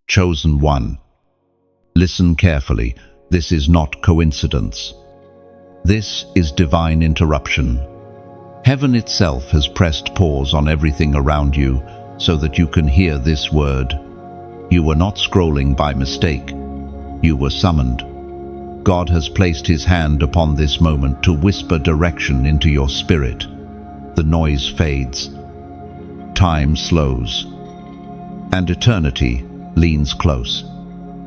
Chosen one. Listen carefully. This is not coincidence. This is divine interruption. Heaven itself has pressed pause on everything around you so that you can hear this word. You were not scrolling by mistake. You were summoned. God has placed his hand upon this moment to whisper direction into your spirit. The noise fades. Time slows. And eternity leans close.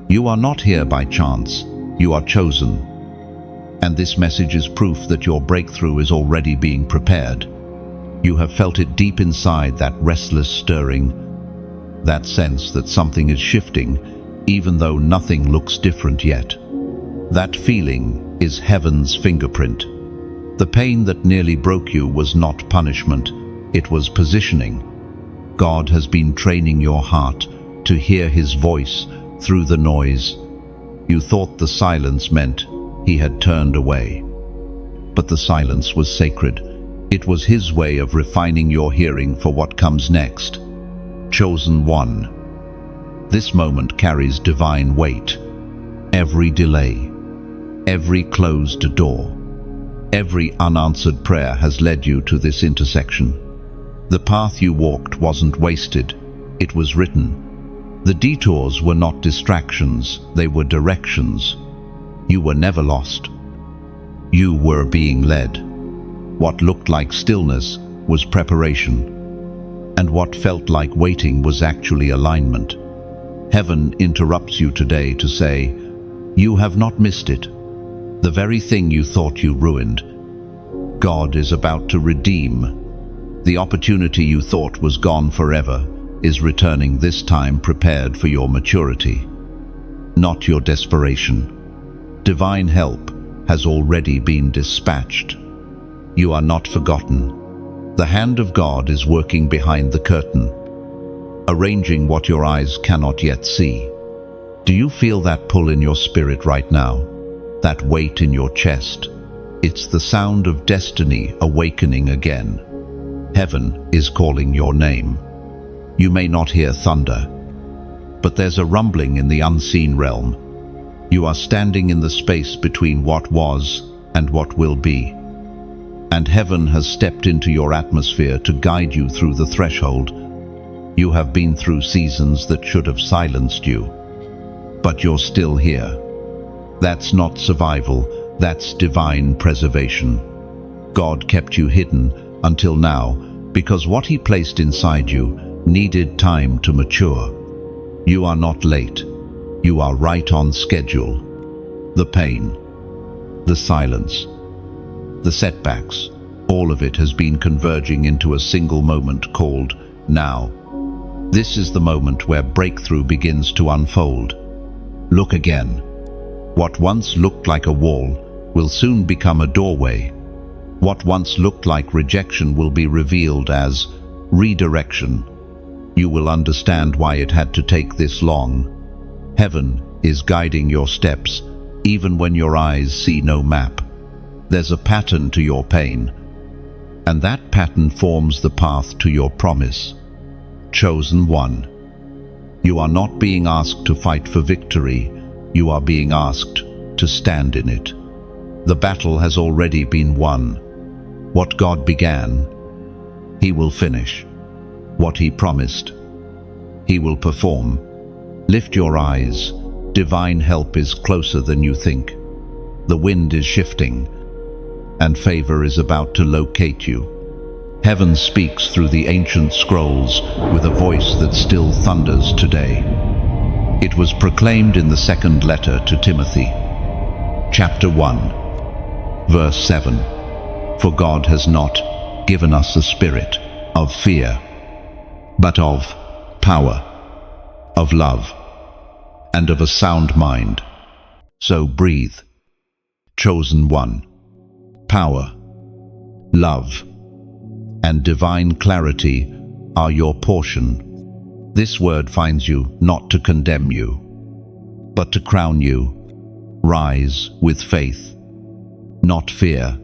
You are not here by chance. You are chosen. And this message is proof that your breakthrough is already being prepared. You have felt it deep inside, that restless stirring, that sense that something is shifting, even though nothing looks different yet. That feeling is heaven's fingerprint. The pain that nearly broke you was not punishment, it was positioning. God has been training your heart to hear his voice through the noise. You thought the silence meant he had turned away. But the silence was sacred. It was his way of refining your hearing for what comes next. Chosen one. This moment carries divine weight. Every delay, every closed door, every unanswered prayer has led you to this intersection. The path you walked wasn't wasted, it was written. The detours were not distractions, they were directions. You were never lost. You were being led. What looked like stillness was preparation, and what felt like waiting was actually alignment. Heaven interrupts you today to say, you have not missed it. The very thing you thought you ruined, God is about to redeem. The opportunity you thought was gone forever is returning, this time prepared for your maturity, not your desperation. Divine help has already been dispatched. You are not forgotten. The hand of God is working behind the curtain, arranging what your eyes cannot yet see. Do you feel that pull in your spirit right now? That weight in your chest? It's the sound of destiny awakening again. Heaven is calling your name. You may not hear thunder, but there's a rumbling in the unseen realm. You are standing in the space between what was and what will be. And heaven has stepped into your atmosphere to guide you through the threshold. You have been through seasons that should have silenced you, but you're still here. That's not survival, that's divine preservation. God kept you hidden until now because what he placed inside you needed time to mature. You are not late. You are right on schedule. The pain, the silence, the setbacks, all of it has been converging into a single moment called now. This is the moment where breakthrough begins to unfold. Look again. What once looked like a wall will soon become a doorway. What once looked like rejection will be revealed as redirection. You will understand why it had to take this long. Heaven is guiding your steps, even when your eyes see no map. There's a pattern to your pain, and that pattern forms the path to your promise. Chosen one. You are not being asked to fight for victory, you are being asked to stand in it. The battle has already been won. What God began, he will finish. What he promised, he will perform. Lift your eyes. Divine help is closer than you think. The wind is shifting, and favor is about to locate you. Heaven speaks through the ancient scrolls with a voice that still thunders today. It was proclaimed in the second letter to Timothy, chapter 1, verse 7. For God has not given us a spirit of fear, but of power, of love, and of a sound mind. So breathe. Chosen one. Power, love, and divine clarity are your portion. This word finds you not to condemn you, but to crown you. Rise with faith, not fear.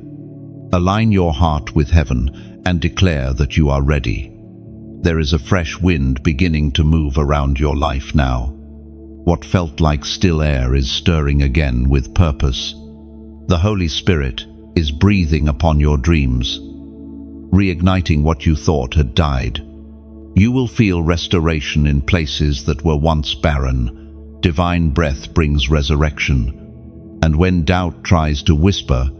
Align your heart with heaven and declare that you are ready. There is a fresh wind beginning to move around your life now. What felt like still air is stirring again with purpose. The Holy Spirit is breathing upon your dreams, reigniting what you thought had died. You will feel restoration in places that were once barren. Divine breath brings resurrection. And when doubt tries to whisper,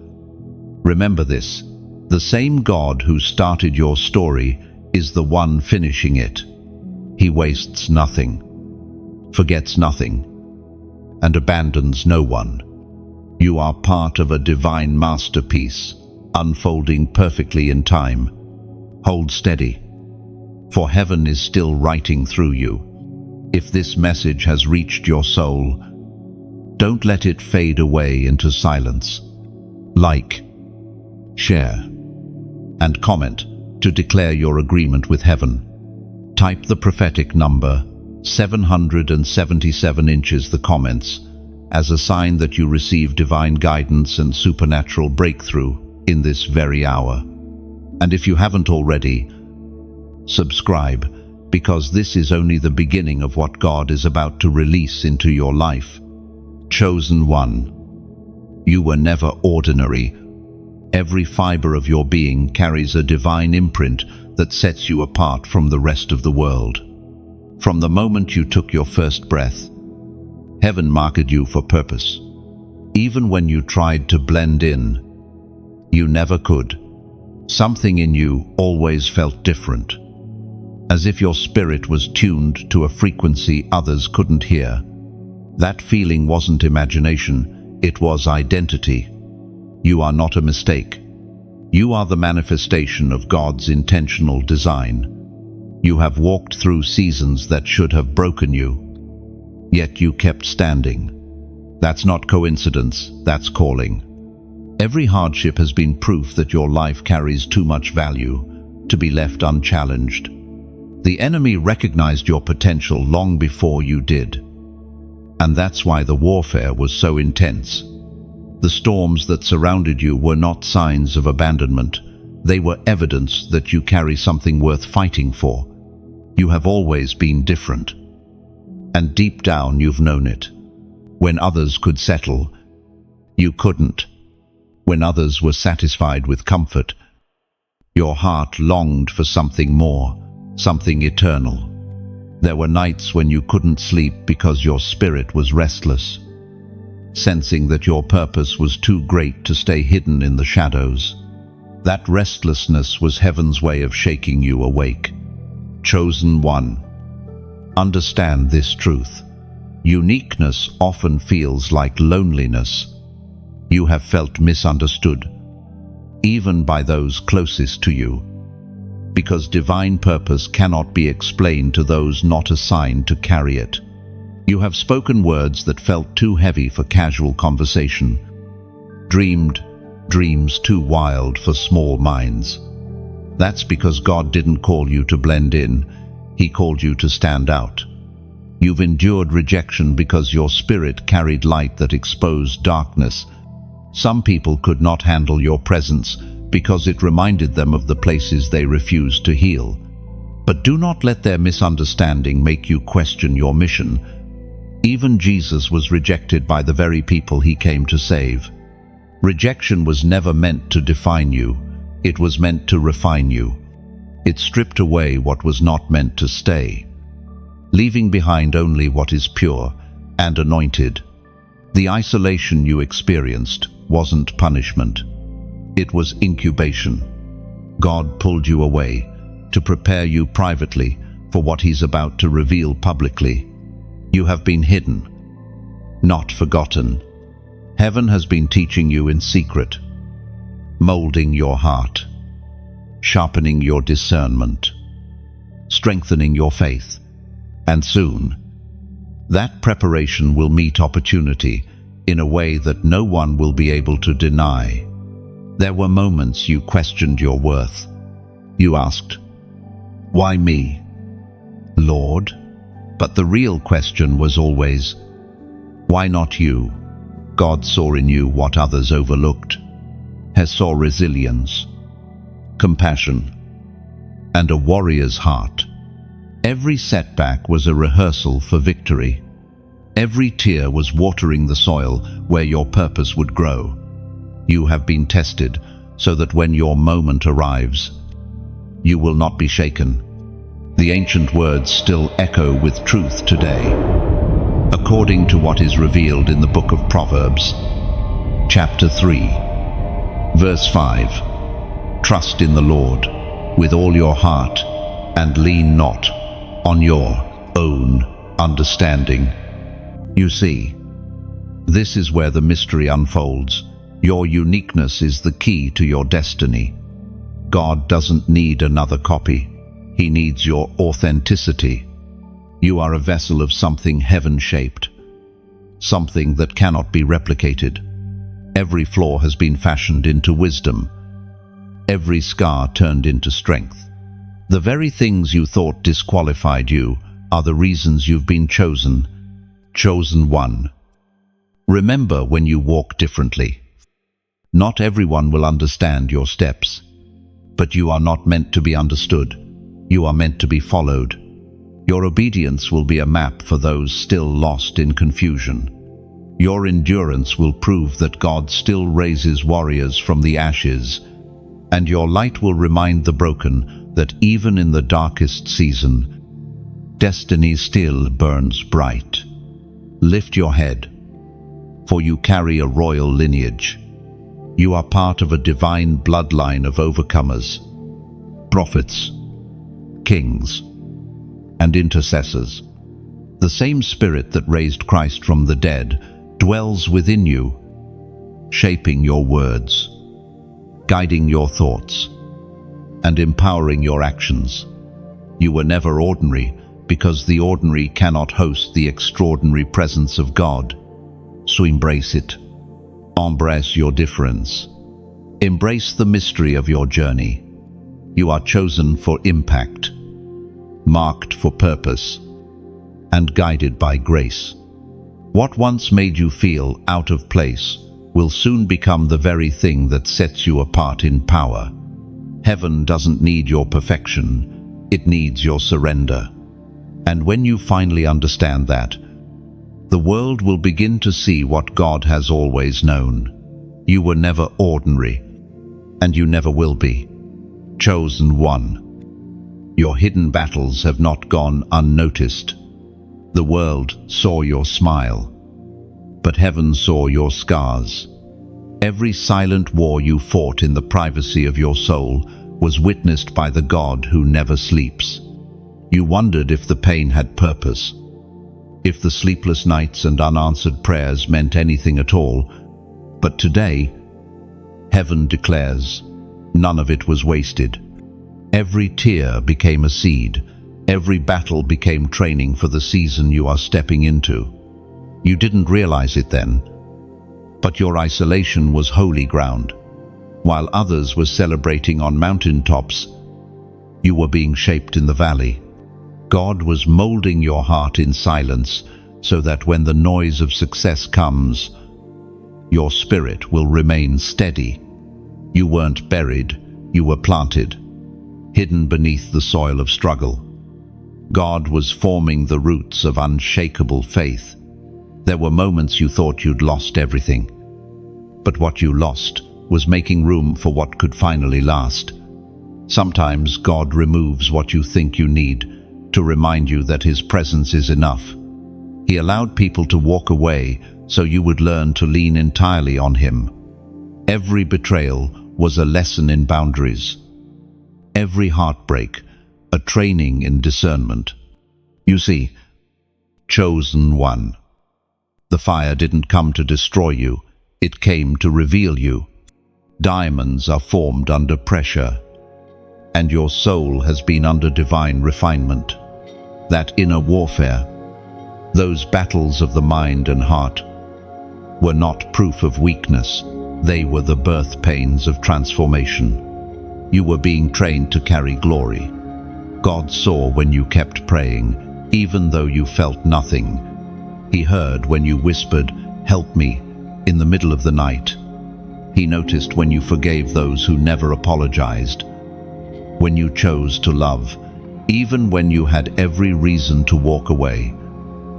remember this: the same God who started your story is the one finishing it. He wastes nothing, forgets nothing, and abandons no one. You are part of a divine masterpiece, unfolding perfectly in time. Hold steady, for heaven is still writing through you. If this message has reached your soul, don't let it fade away into silence. Like, share, and comment to declare your agreement with heaven. Type the prophetic number 777 inches the comments as a sign that you receive divine guidance and supernatural breakthrough in this very hour. And if you haven't already, subscribe, because this is only the beginning of what God is about to release into your life. Chosen one, you were never ordinary. Every fiber of your being carries a divine imprint that sets you apart from the rest of the world. From the moment you took your first breath, heaven marked you for purpose. Even when you tried to blend in, you never could. Something in you always felt different, as if your spirit was tuned to a frequency others couldn't hear. That feeling wasn't imagination, it was identity. You are not a mistake. You are the manifestation of God's intentional design. You have walked through seasons that should have broken you, yet you kept standing. That's not coincidence, that's calling. Every hardship has been proof that your life carries too much value to be left unchallenged. The enemy recognized your potential long before you did. And that's why the warfare was so intense. The storms that surrounded you were not signs of abandonment. They were evidence that you carry something worth fighting for. You have always been different. And deep down you've known it. When others could settle, you couldn't. When others were satisfied with comfort, your heart longed for something more, something eternal. There were nights when you couldn't sleep because your spirit was restless, sensing that your purpose was too great to stay hidden in the shadows. That restlessness was heaven's way of shaking you awake. Chosen one, understand this truth. Uniqueness often feels like loneliness. You have felt misunderstood, even by those closest to you, because divine purpose cannot be explained to those not assigned to carry it. You have spoken words that felt too heavy for casual conversation, dreamed dreams too wild for small minds. That's because God didn't call you to blend in, He called you to stand out. You've endured rejection because your spirit carried light that exposed darkness. Some people could not handle your presence because it reminded them of the places they refused to heal. But do not let their misunderstanding make you question your mission. Even Jesus was rejected by the very people He came to save. Rejection was never meant to define you. It was meant to refine you. It stripped away what was not meant to stay, leaving behind only what is pure and anointed. The isolation you experienced wasn't punishment. It was incubation. God pulled you away to prepare you privately for what He's about to reveal publicly. You have been hidden, not forgotten. Heaven has been teaching you in secret, molding your heart, sharpening your discernment, strengthening your faith. And soon, that preparation will meet opportunity in a way that no one will be able to deny. There were moments you questioned your worth. You asked, "Why me, Lord?" But the real question was always, "Why not you?" God saw in you what others overlooked. He saw resilience, compassion, and a warrior's heart. Every setback was a rehearsal for victory. Every tear was watering the soil where your purpose would grow. You have been tested so that when your moment arrives, you will not be shaken. The ancient words still echo with truth today. According to what is revealed in the book of Proverbs, chapter 3, verse 5, trust in the Lord with all your heart and lean not on your own understanding. You see, this is where the mystery unfolds. Your uniqueness is the key to your destiny. God doesn't need another copy. He needs your authenticity. You are a vessel of something heaven-shaped, something that cannot be replicated. Every flaw has been fashioned into wisdom, every scar turned into strength. The very things you thought disqualified you are the reasons you've been chosen one. Remember when you walk differently. Not everyone will understand your steps, but you are not meant to be understood. You are meant to be followed. Your obedience will be a map for those still lost in confusion. Your endurance will prove that God still raises warriors from the ashes, and your light will remind the broken that even in the darkest season, destiny still burns bright. Lift your head, for you carry a royal lineage. You are part of a divine bloodline of overcomers, prophets, kings, and intercessors. The same Spirit that raised Christ from the dead dwells within you, shaping your words, guiding your thoughts, and empowering your actions. You were never ordinary, because the ordinary cannot host the extraordinary presence of God. So embrace it. Embrace your difference. Embrace the mystery of your journey. You are chosen for impact, marked for purpose, and guided by grace. What once made you feel out of place will soon become the very thing that sets you apart in power. Heaven doesn't need your perfection, it needs your surrender. And when you finally understand that, the world will begin to see what God has always known. You were never ordinary, and you never will be. Chosen one. Your hidden battles have not gone unnoticed. The world saw your smile, but heaven saw your scars. Every silent war you fought in the privacy of your soul was witnessed by the God who never sleeps. You wondered if the pain had purpose, if the sleepless nights and unanswered prayers meant anything at all. But today, heaven declares, none of it was wasted. Every tear became a seed. Every battle became training for the season you are stepping into. You didn't realize it then, but your isolation was holy ground. While others were celebrating on mountaintops, you were being shaped in the valley. God was molding your heart in silence so that when the noise of success comes, your spirit will remain steady. You weren't buried, you were planted, hidden beneath the soil of struggle. God was forming the roots of unshakable faith. There were moments you thought you'd lost everything, but what you lost was making room for what could finally last. Sometimes God removes what you think you need to remind you that His presence is enough. He allowed people to walk away so you would learn to lean entirely on Him. Every betrayal was a lesson in boundaries. Every heartbreak, a training in discernment. You see, chosen one. The fire didn't come to destroy you, it came to reveal you. Diamonds are formed under pressure, and your soul has been under divine refinement. That inner warfare, those battles of the mind and heart, were not proof of weakness. They were the birth pains of transformation. You were being trained to carry glory. God saw when you kept praying, even though you felt nothing. He heard when you whispered, "Help me," in the middle of the night. He noticed when you forgave those who never apologized, when you chose to love, even when you had every reason to walk away.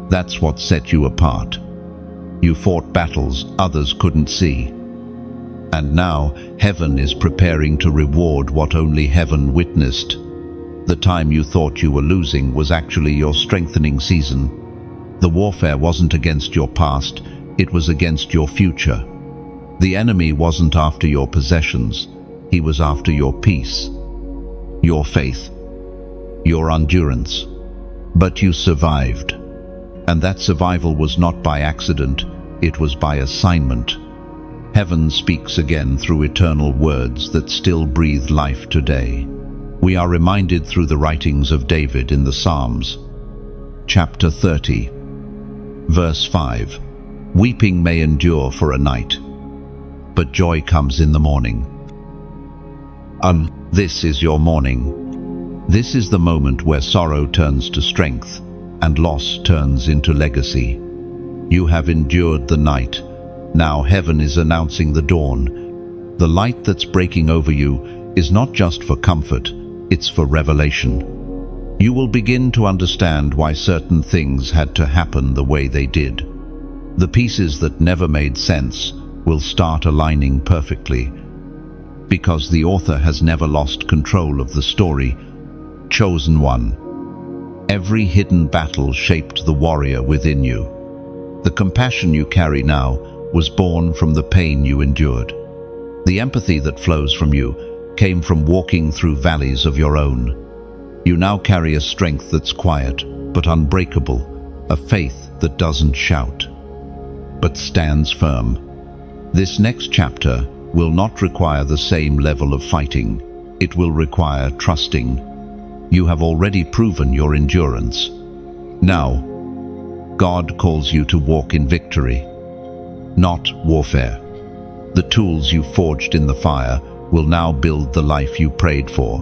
That's what set you apart. You fought battles others couldn't see. And now, heaven is preparing to reward what only heaven witnessed. The time you thought you were losing was actually your strengthening season. The warfare wasn't against your past, it was against your future. The enemy wasn't after your possessions, he was after your peace, your faith, your endurance. But you survived. And that survival was not by accident, it was by assignment. Heaven speaks again through eternal words that still breathe life today. We are reminded through the writings of David in the Psalms. Chapter 30, verse 5. Weeping may endure for a night, but joy comes in the morning. This is your morning. This is the moment where sorrow turns to strength and loss turns into legacy. You have endured the night. Now heaven is announcing the dawn. The light that's breaking over you is not just for comfort, it's for revelation. You will begin to understand why certain things had to happen the way they did. The pieces that never made sense will start aligning perfectly, because the author has never lost control of the story. Chosen one. Every hidden battle shaped the warrior within you. The compassion you carry now was born from the pain you endured. The empathy that flows from you came from walking through valleys of your own. You now carry a strength that's quiet but unbreakable, a faith that doesn't shout, but stands firm. This next chapter will not require the same level of fighting. It will require trusting. You have already proven your endurance. Now, God calls you to walk in victory, not warfare. The tools you forged in the fire will now build the life you prayed for.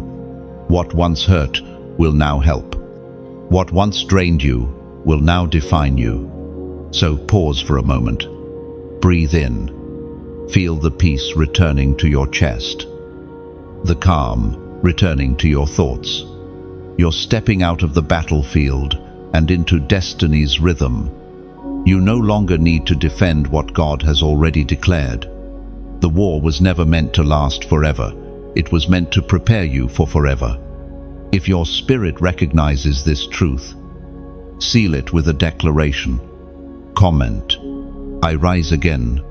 What once hurt will now help. What once drained you will now define you. So pause for a moment. Breathe in. Feel the peace returning to your chest. The calm returning to your thoughts. You're stepping out of the battlefield and into destiny's rhythm. You no longer need to defend what God has already declared. The war was never meant to last forever. It was meant to prepare you for forever. If your spirit recognizes this truth, seal it with a declaration. Comment, "I rise again."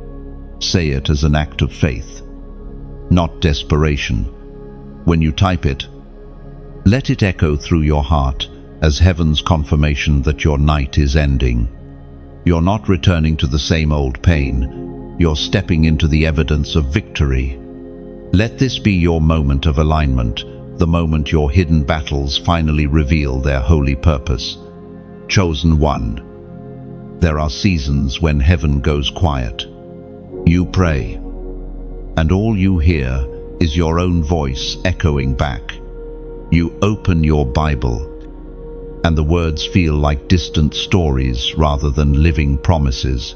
Say it as an act of faith, not desperation. When you type it, let it echo through your heart as heaven's confirmation that your night is ending. You're not returning to the same old pain. You're stepping into the evidence of victory. Let this be your moment of alignment, the moment your hidden battles finally reveal their holy purpose. Chosen one. There are seasons when heaven goes quiet. You pray, and all you hear is your own voice echoing back. You open your Bible, and the words feel like distant stories rather than living promises.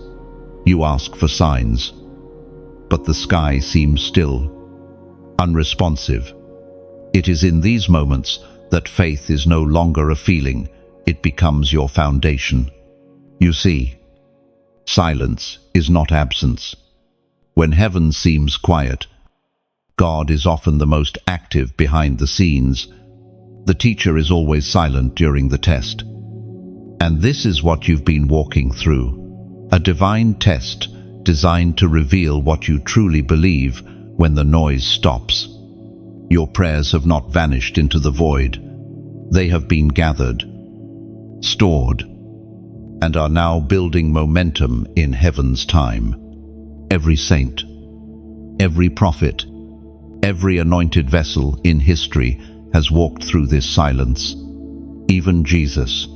You ask for signs, but the sky seems still, unresponsive. It is in these moments that faith is no longer a feeling, it becomes your foundation. You see, silence is not absence. When heaven seems quiet, God is often the most active behind the scenes. The teacher is always silent during the test. And this is what you've been walking through. A divine test designed to reveal what you truly believe when the noise stops. Your prayers have not vanished into the void. They have been gathered, stored, and are now building momentum in heaven's time. Every saint, every prophet, every anointed vessel in history has walked through this silence. Even Jesus,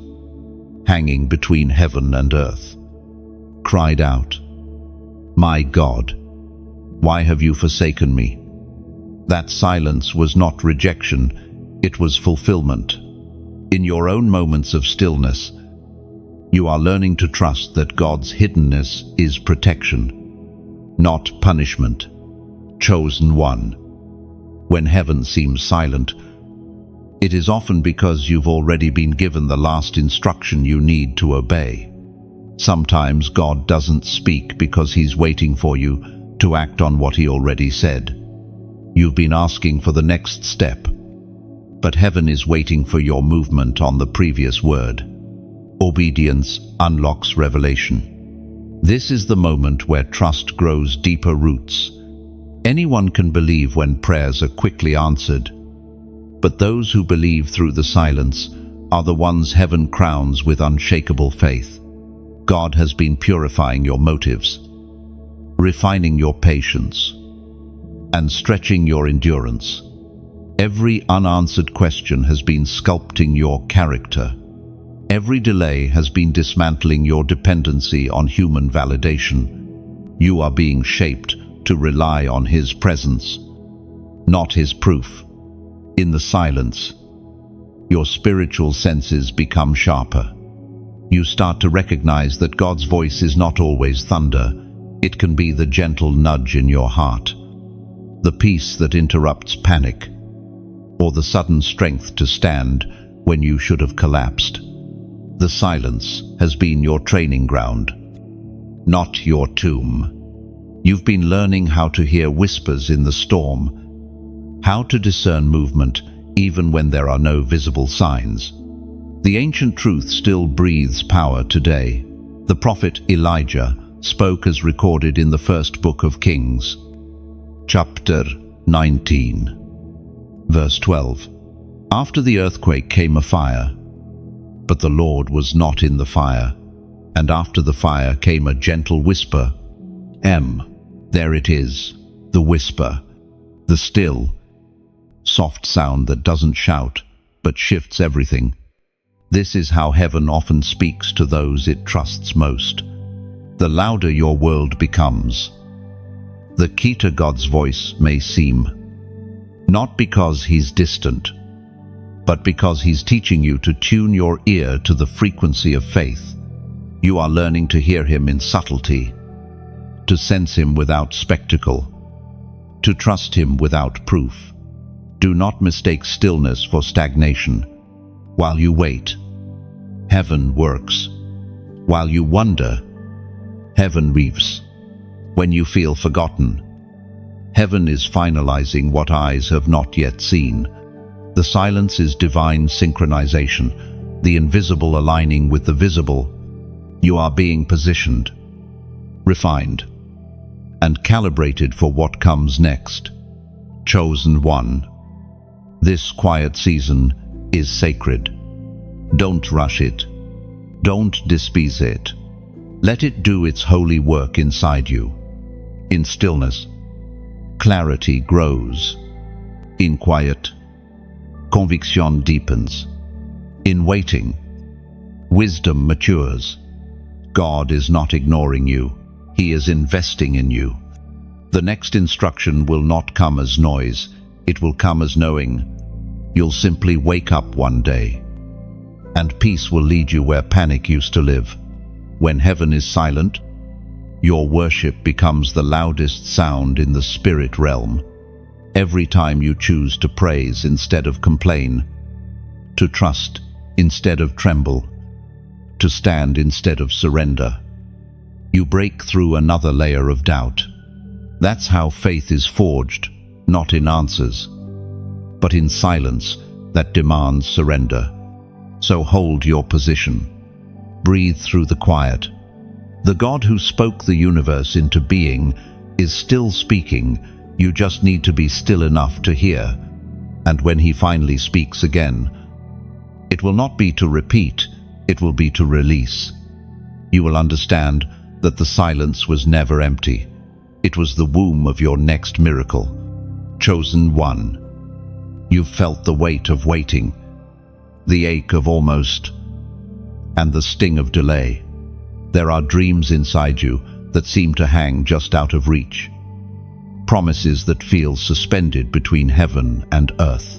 hanging between heaven and earth, cried out, "My God, why have you forsaken me?" That silence was not rejection, it was fulfillment. In your own moments of stillness, you are learning to trust that God's hiddenness is protection, not punishment. Chosen one. When heaven seems silent, it is often because you've already been given the last instruction you need to obey. Sometimes God doesn't speak because He's waiting for you to act on what He already said. You've been asking for the next step, but heaven is waiting for your movement on the previous word. Obedience unlocks revelation. This is the moment where trust grows deeper roots. Anyone can believe when prayers are quickly answered, but those who believe through the silence are the ones heaven crowns with unshakable faith. God has been purifying your motives, refining your patience, and stretching your endurance. Every unanswered question has been sculpting your character. Every delay has been dismantling your dependency on human validation. You are being shaped to rely on His presence, not His proof. In the silence, your spiritual senses become sharper. You start to recognize that God's voice is not always thunder. It can be the gentle nudge in your heart, the peace that interrupts panic, or the sudden strength to stand when you should have collapsed. The silence has been your training ground, not your tomb. You've been learning how to hear whispers in the storm, how to discern movement even when there are no visible signs. The ancient truth still breathes power today. The prophet Elijah spoke as recorded in the first book of Kings, chapter 19, verse 12. After the earthquake came a fire, but the Lord was not in the fire, and after the fire came a gentle whisper. There it is, the whisper, the still, soft sound that doesn't shout, but shifts everything. This is how heaven often speaks to those it trusts most. The louder your world becomes, the keener God's voice may seem. Not because He's distant, but because He's teaching you to tune your ear to the frequency of faith. You are learning to hear Him in subtlety, to sense Him without spectacle, to trust Him without proof. Do not mistake stillness for stagnation. While you wait, heaven works. While you wonder, heaven weaves. When you feel forgotten, heaven is finalizing what eyes have not yet seen. The silence is divine synchronization, the invisible aligning with the visible. You are being positioned, refined, and calibrated for what comes next. Chosen one. This quiet season is sacred. Don't rush it. Don't despise it. Let it do its holy work inside you. In stillness, clarity grows. In quiet, conviction deepens. In waiting, wisdom matures. God is not ignoring you. He is investing in you. The next instruction will not come as noise. It will come as knowing. You'll simply wake up one day, and peace will lead you where panic used to live. When heaven is silent, your worship becomes the loudest sound in the spirit realm. Every time you choose to praise instead of complain, to trust instead of tremble, to stand instead of surrender, you break through another layer of doubt. That's how faith is forged, not in answers, but in silence that demands surrender. So hold your position. Breathe through the quiet. The God who spoke the universe into being is still speaking. You just need to be still enough to hear. And when He finally speaks again, it will not be to repeat, it will be to release. You will understand that the silence was never empty. It was the womb of your next miracle. Chosen one. You've felt the weight of waiting, the ache of almost, and the sting of delay. There are dreams inside you that seem to hang just out of reach. Promises that feel suspended between heaven and earth.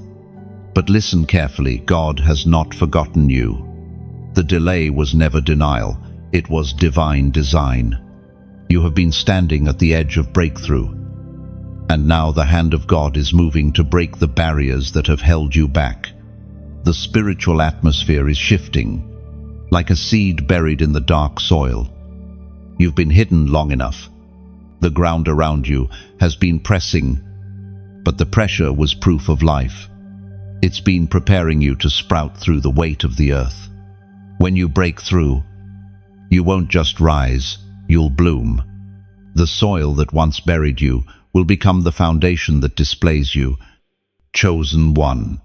But listen carefully, God has not forgotten you. The delay was never denial, it was divine design. You have been standing at the edge of breakthrough, and now the hand of God is moving to break the barriers that have held you back. The spiritual atmosphere is shifting, like a seed buried in the dark soil. You've been hidden long enough. The ground around you has been pressing, but the pressure was proof of life. It's been preparing you to sprout through the weight of the earth. When you break through, you won't just rise, you'll bloom. The soil that once buried you will become the foundation that displays you. Chosen one.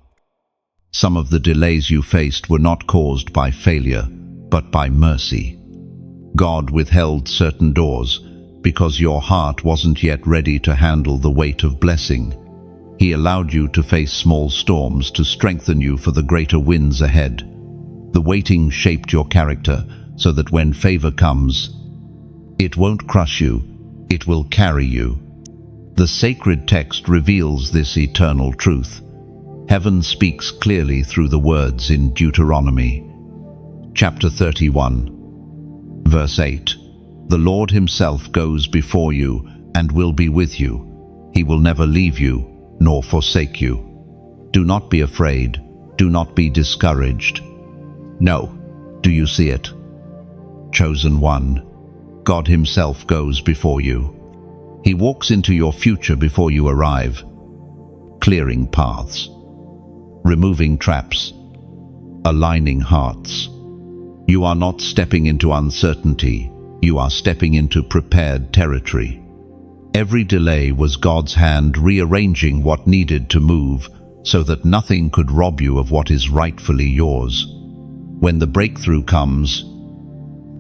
Some of the delays you faced were not caused by failure, but by mercy. God withheld certain doors because your heart wasn't yet ready to handle the weight of blessing. He allowed you to face small storms to strengthen you for the greater winds ahead. The waiting shaped your character so that when favor comes, it won't crush you, it will carry you. The sacred text reveals this eternal truth. Heaven speaks clearly through the words in Deuteronomy. Chapter 31, verse 8. The Lord himself goes before you and will be with you. He will never leave you nor forsake you. Do not be afraid. Do not be discouraged. No. Do you see it? Chosen one. God himself goes before you. He walks into your future before you arrive, clearing paths, removing traps, aligning hearts. You are not stepping into uncertainty. You are stepping into prepared territory. Every delay was God's hand rearranging what needed to move so that nothing could rob you of what is rightfully yours. When the breakthrough comes,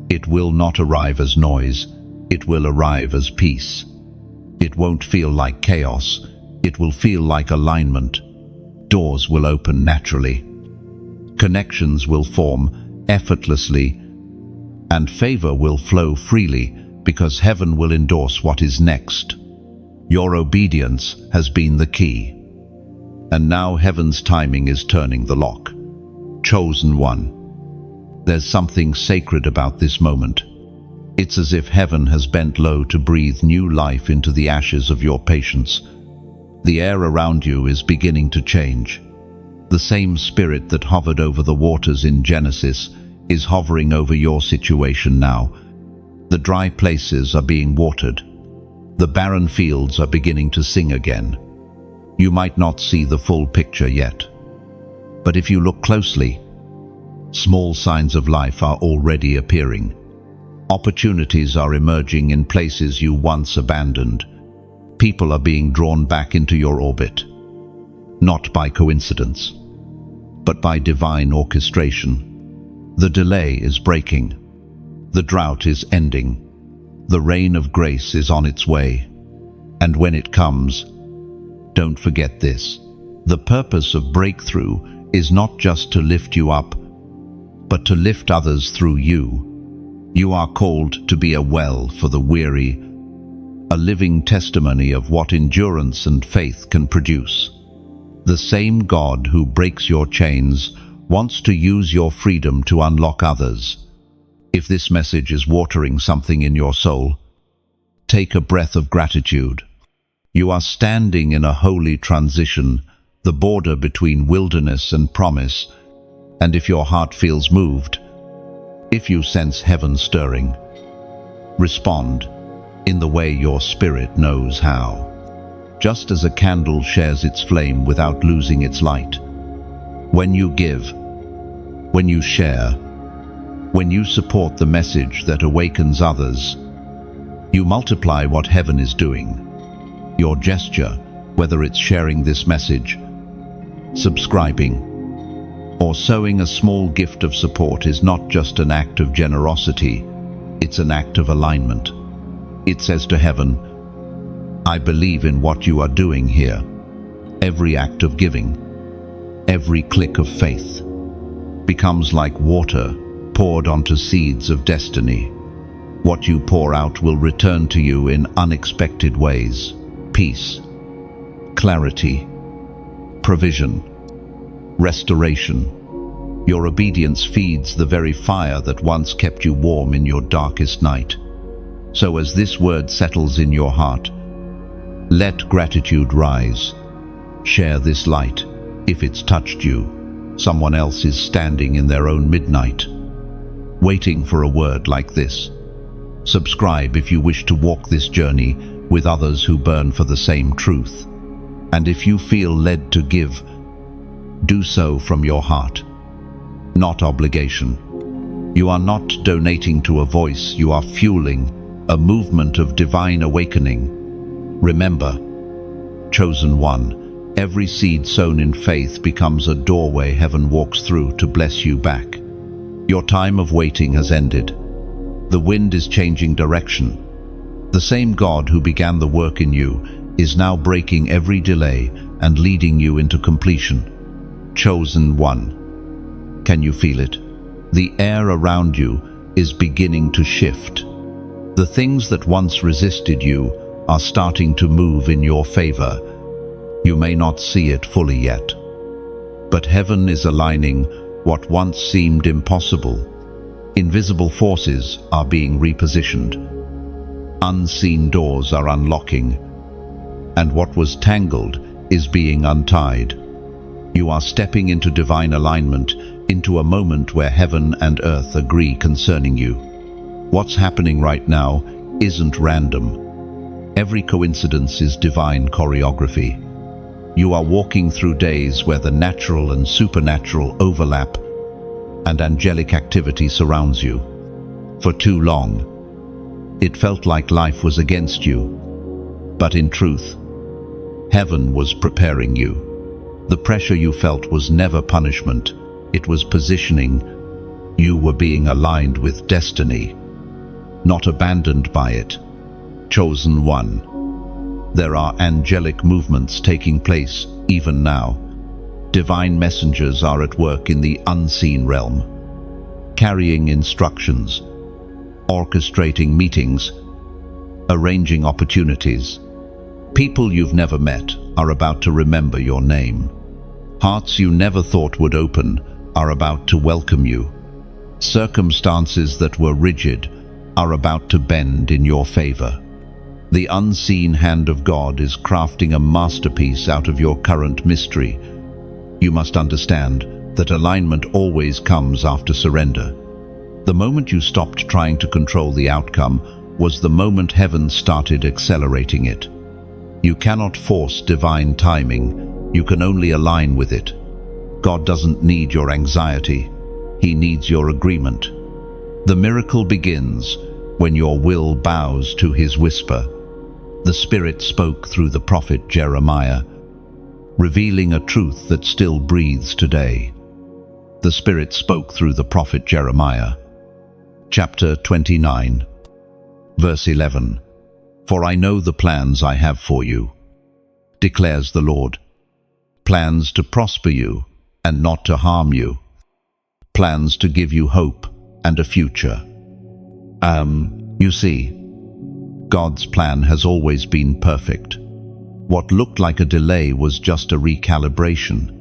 it will not arrive as noise. It will arrive as peace. It won't feel like chaos. It will feel like alignment. Doors will open naturally. Connections will form effortlessly, and favor will flow freely because heaven will endorse what is next. Your obedience has been the key. And now heaven's timing is turning the lock. Chosen one. There's something sacred about this moment. It's as if heaven has bent low to breathe new life into the ashes of your patience. The air around you is beginning to change. The same spirit that hovered over the waters in Genesis is hovering over your situation now. The dry places are being watered. The barren fields are beginning to sing again. You might not see the full picture yet, but if you look closely, small signs of life are already appearing. Opportunities are emerging in places you once abandoned. People are being drawn back into your orbit, not by coincidence, but by divine orchestration. The delay is breaking. The drought is ending. The rain of grace is on its way. And when it comes, don't forget this. The purpose of breakthrough is not just to lift you up, but to lift others through you. You are called to be a well for the weary, a living testimony of what endurance and faith can produce. The same God who breaks your chains wants to use your freedom to unlock others. If this message is watering something in your soul, take a breath of gratitude. You are standing in a holy transition, the border between wilderness and promise, and if your heart feels moved, if you sense heaven stirring, respond in the way your spirit knows how. Just as a candle shares its flame without losing its light. When you give, when you share, when you support the message that awakens others, you multiply what heaven is doing. Your gesture, whether it's sharing this message, subscribing, or sowing a small gift of support, is not just an act of generosity, it's an act of alignment. It says to heaven, I believe in what you are doing here. Every act of giving, every click of faith, becomes like water poured onto seeds of destiny. What you pour out will return to you in unexpected ways. Peace, clarity, provision, restoration. Your obedience feeds the very fire that once kept you warm in your darkest night. So as this word settles in your heart, let gratitude rise. Share this light. If it's touched you, someone else is standing in their own midnight, waiting for a word like this. Subscribe if you wish to walk this journey with others who burn for the same truth. And if you feel led to give, do so from your heart, not obligation. You are not donating to a voice, you are fueling a movement of divine awakening. Remember, chosen one, every seed sown in faith becomes a doorway heaven walks through to bless you back. Your time of waiting has ended. The wind is changing direction. The same God who began the work in you is now breaking every delay and leading you into completion. Chosen one. Can you feel it? The air around you is beginning to shift. The things that once resisted you are starting to move in your favor. You may not see it fully yet, but heaven is aligning what once seemed impossible. Invisible forces are being repositioned. Unseen doors are unlocking, and what was tangled is being untied. You are stepping into divine alignment, into a moment where heaven and earth agree concerning you. What's happening right now isn't random. Every coincidence is divine choreography. You are walking through days where the natural and supernatural overlap, and angelic activity surrounds you. For too long, it felt like life was against you, but in truth, heaven was preparing you. The pressure you felt was never punishment, it was positioning. You were being aligned with destiny, not abandoned by it. Chosen one. There are angelic movements taking place even now. Divine messengers are at work in the unseen realm, carrying instructions, orchestrating meetings, arranging opportunities. People you've never met are about to remember your name. Hearts you never thought would open are about to welcome you. Circumstances that were rigid are about to bend in your favor. The unseen hand of God is crafting a masterpiece out of your current mystery. You must understand that alignment always comes after surrender. The moment you stopped trying to control the outcome was the moment heaven started accelerating it. You cannot force divine timing, you can only align with it. God doesn't need your anxiety, He needs your agreement. The miracle begins when your will bows to His whisper. The Spirit spoke through the prophet Jeremiah, revealing a truth that still breathes today. The Spirit spoke through the prophet Jeremiah. Chapter 29, verse 11. For I know the plans I have for you, declares the Lord. Plans to prosper you and not to harm you. Plans to give you hope and a future. You see, God's plan has always been perfect. What looked like a delay was just a recalibration.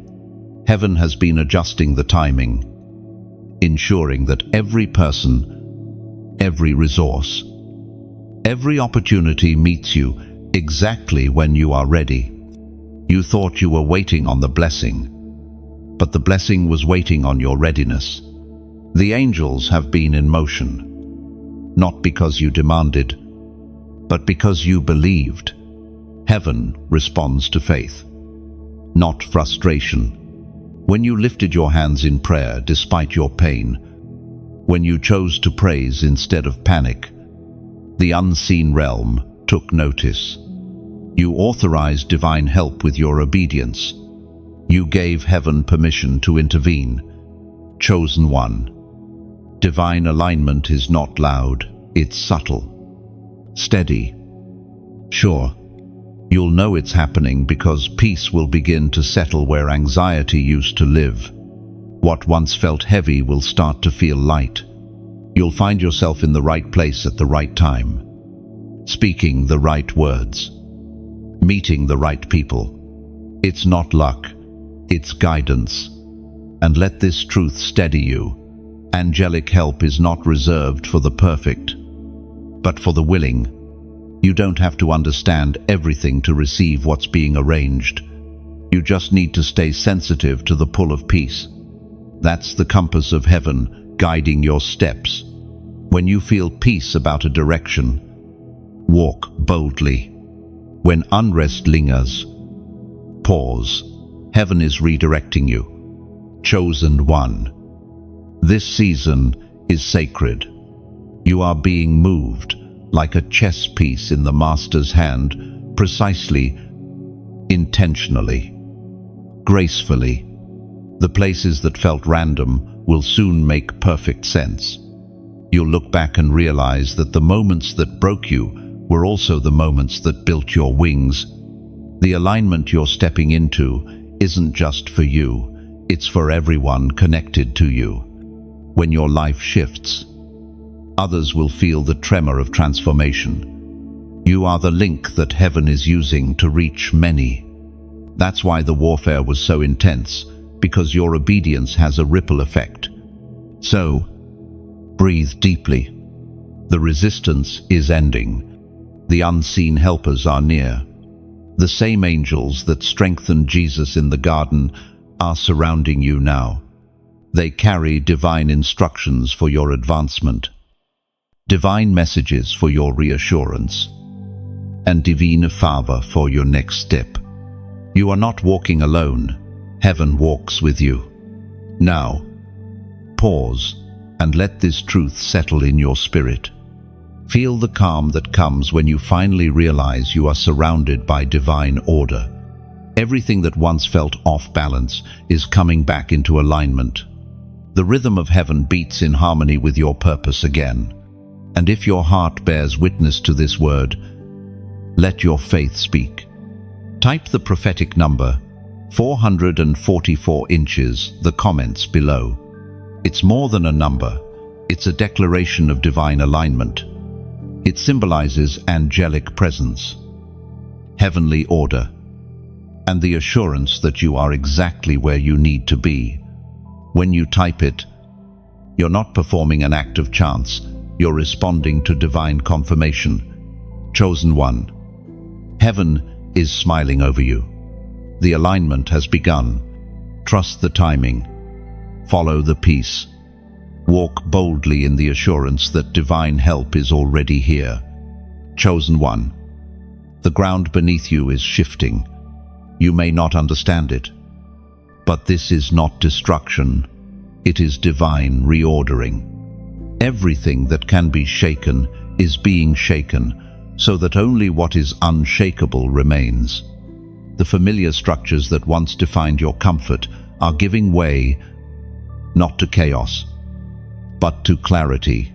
Heaven has been adjusting the timing, ensuring that every person, every resource, every opportunity meets you exactly when you are ready. You thought you were waiting on the blessing, but the blessing was waiting on your readiness. The angels have been in motion, not because you demanded, but because you believed. Heaven responds to faith, not frustration. When you lifted your hands in prayer despite your pain, when you chose to praise instead of panic, the unseen realm took notice. You authorized divine help with your obedience. You gave heaven permission to intervene. Chosen one. Divine alignment is not loud, it's subtle, steady. Sure, you'll know it's happening because peace will begin to settle where anxiety used to live. What once felt heavy will start to feel light. You'll find yourself in the right place at the right time, speaking the right words, meeting the right people. It's not luck, it's guidance. And let this truth steady you. Angelic help is not reserved for the perfect, but for the willing. You don't have to understand everything to receive what's being arranged. You just need to stay sensitive to the pull of peace. That's the compass of heaven guiding your steps. When you feel peace about a direction, walk boldly. When unrest lingers, pause. Heaven is redirecting you. Chosen one. This season is sacred. You are being moved like a chess piece in the master's hand, precisely, intentionally, gracefully. The places that felt random will soon make perfect sense. You'll look back and realize that the moments that broke you were also the moments that built your wings. The alignment you're stepping into isn't just for you, it's for everyone connected to you. When your life shifts, others will feel the tremor of transformation. You are the link that heaven is using to reach many. That's why the warfare was so intense, because your obedience has a ripple effect. So, breathe deeply. The resistance is ending. The unseen helpers are near. The same angels that strengthened Jesus in the garden are surrounding you now. They carry divine instructions for your advancement, divine messages for your reassurance, and divine favor for your next step. You are not walking alone. Heaven walks with you. Now, pause and let this truth settle in your spirit. Feel the calm that comes when you finally realize you are surrounded by divine order. Everything that once felt off balance is coming back into alignment. The rhythm of heaven beats in harmony with your purpose again. And if your heart bears witness to this word, let your faith speak. Type the prophetic number 444 inches, the comments below. It's more than a number. It's a declaration of divine alignment. It symbolizes angelic presence, heavenly order, and the assurance that you are exactly where you need to be. When you type it, you're not performing an act of chance. You're responding to divine confirmation. Chosen one. Heaven is smiling over you. The alignment has begun. Trust the timing. Follow the peace. Walk boldly in the assurance that divine help is already here. Chosen one. The ground beneath you is shifting. You may not understand it, but this is not destruction. It is divine reordering. Everything that can be shaken is being shaken, so that only what is unshakable remains. The familiar structures that once defined your comfort are giving way, not to chaos, but to clarity.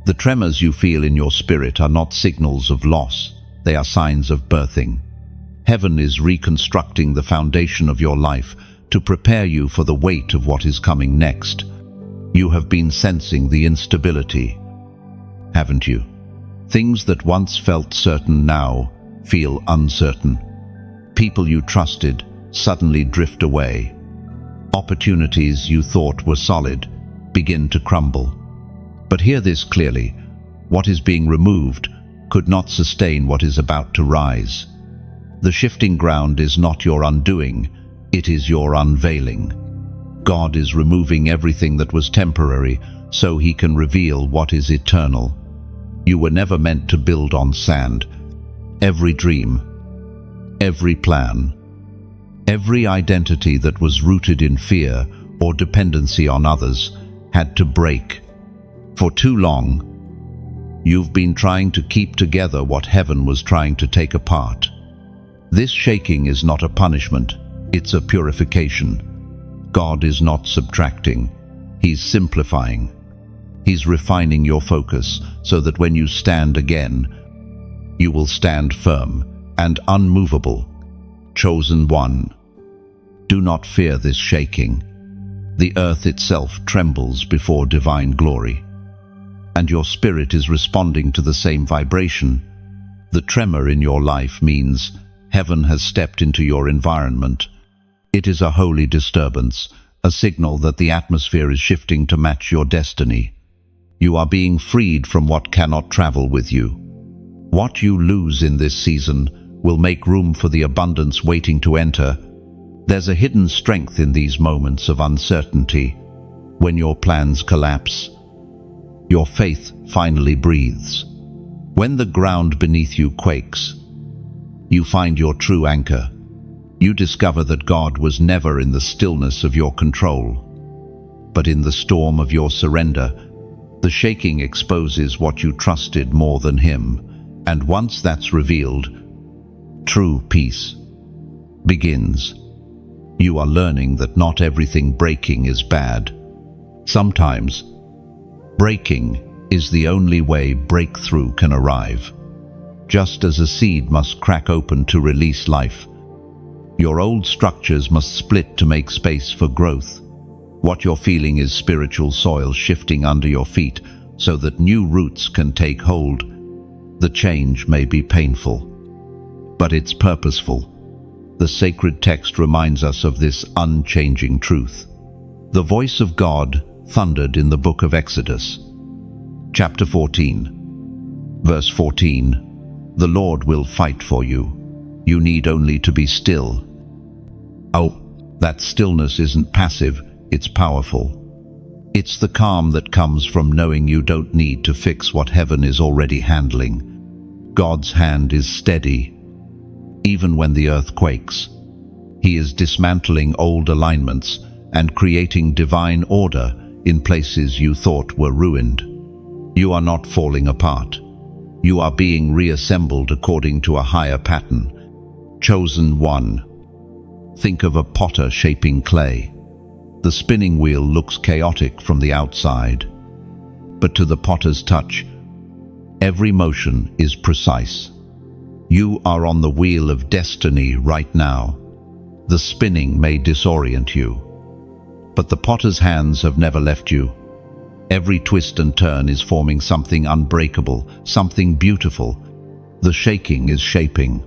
The tremors you feel in your spirit are not signals of loss, they are signs of birthing. Heaven is reconstructing the foundation of your life to prepare you for the weight of what is coming next. You have been sensing the instability, haven't you? Things that once felt certain now feel uncertain. People you trusted suddenly drift away. Opportunities you thought were solid begin to crumble. But hear this clearly: what is being removed could not sustain what is about to rise. The shifting ground is not your undoing, it is your unveiling. God is removing everything that was temporary so He can reveal what is eternal. You were never meant to build on sand. Every dream, every plan, every identity that was rooted in fear or dependency on others had to break. For too long, you've been trying to keep together what heaven was trying to take apart. This shaking is not a punishment, it's a purification. God is not subtracting, He's simplifying. He's refining your focus so that when you stand again, you will stand firm and unmovable. Chosen one. Do not fear this shaking. The earth itself trembles before divine glory, and your spirit is responding to the same vibration. The tremor in your life means heaven has stepped into your environment. It is a holy disturbance, a signal that the atmosphere is shifting to match your destiny. You are being freed from what cannot travel with you. What you lose in this season will make room for the abundance waiting to enter. There's a hidden strength in these moments of uncertainty. When your plans collapse, Your faith finally breathes. When the ground beneath you quakes, you find your true anchor. You discover that God was never in the stillness of your control, but in the storm of your surrender. The shaking exposes what you trusted more than Him, and once that's revealed, true peace begins. You are learning that not everything breaking is bad. Sometimes, breaking is the only way breakthrough can arrive. Just as a seed must crack open to release life, your old structures must split to make space for growth. What you're feeling is spiritual soil shifting under your feet so that new roots can take hold. The change may be painful, but it's purposeful. The sacred text reminds us of this unchanging truth. The voice of God thundered in the book of Exodus, chapter 14, verse 14. The Lord will fight for you. You need only to be still. Oh, that stillness isn't passive, it's powerful. It's the calm that comes from knowing you don't need to fix what heaven is already handling. God's hand is steady. Even when the earth quakes, He is dismantling old alignments and creating divine order in places you thought were ruined. You are not falling apart. You are being reassembled according to a higher pattern. Chosen one. Think of a potter shaping clay. The spinning wheel looks chaotic from the outside, but to the potter's touch, every motion is precise. You are on the wheel of destiny right now. The spinning may disorient you, but the potter's hands have never left you. Every twist and turn is forming something unbreakable, something beautiful. The shaking is shaping.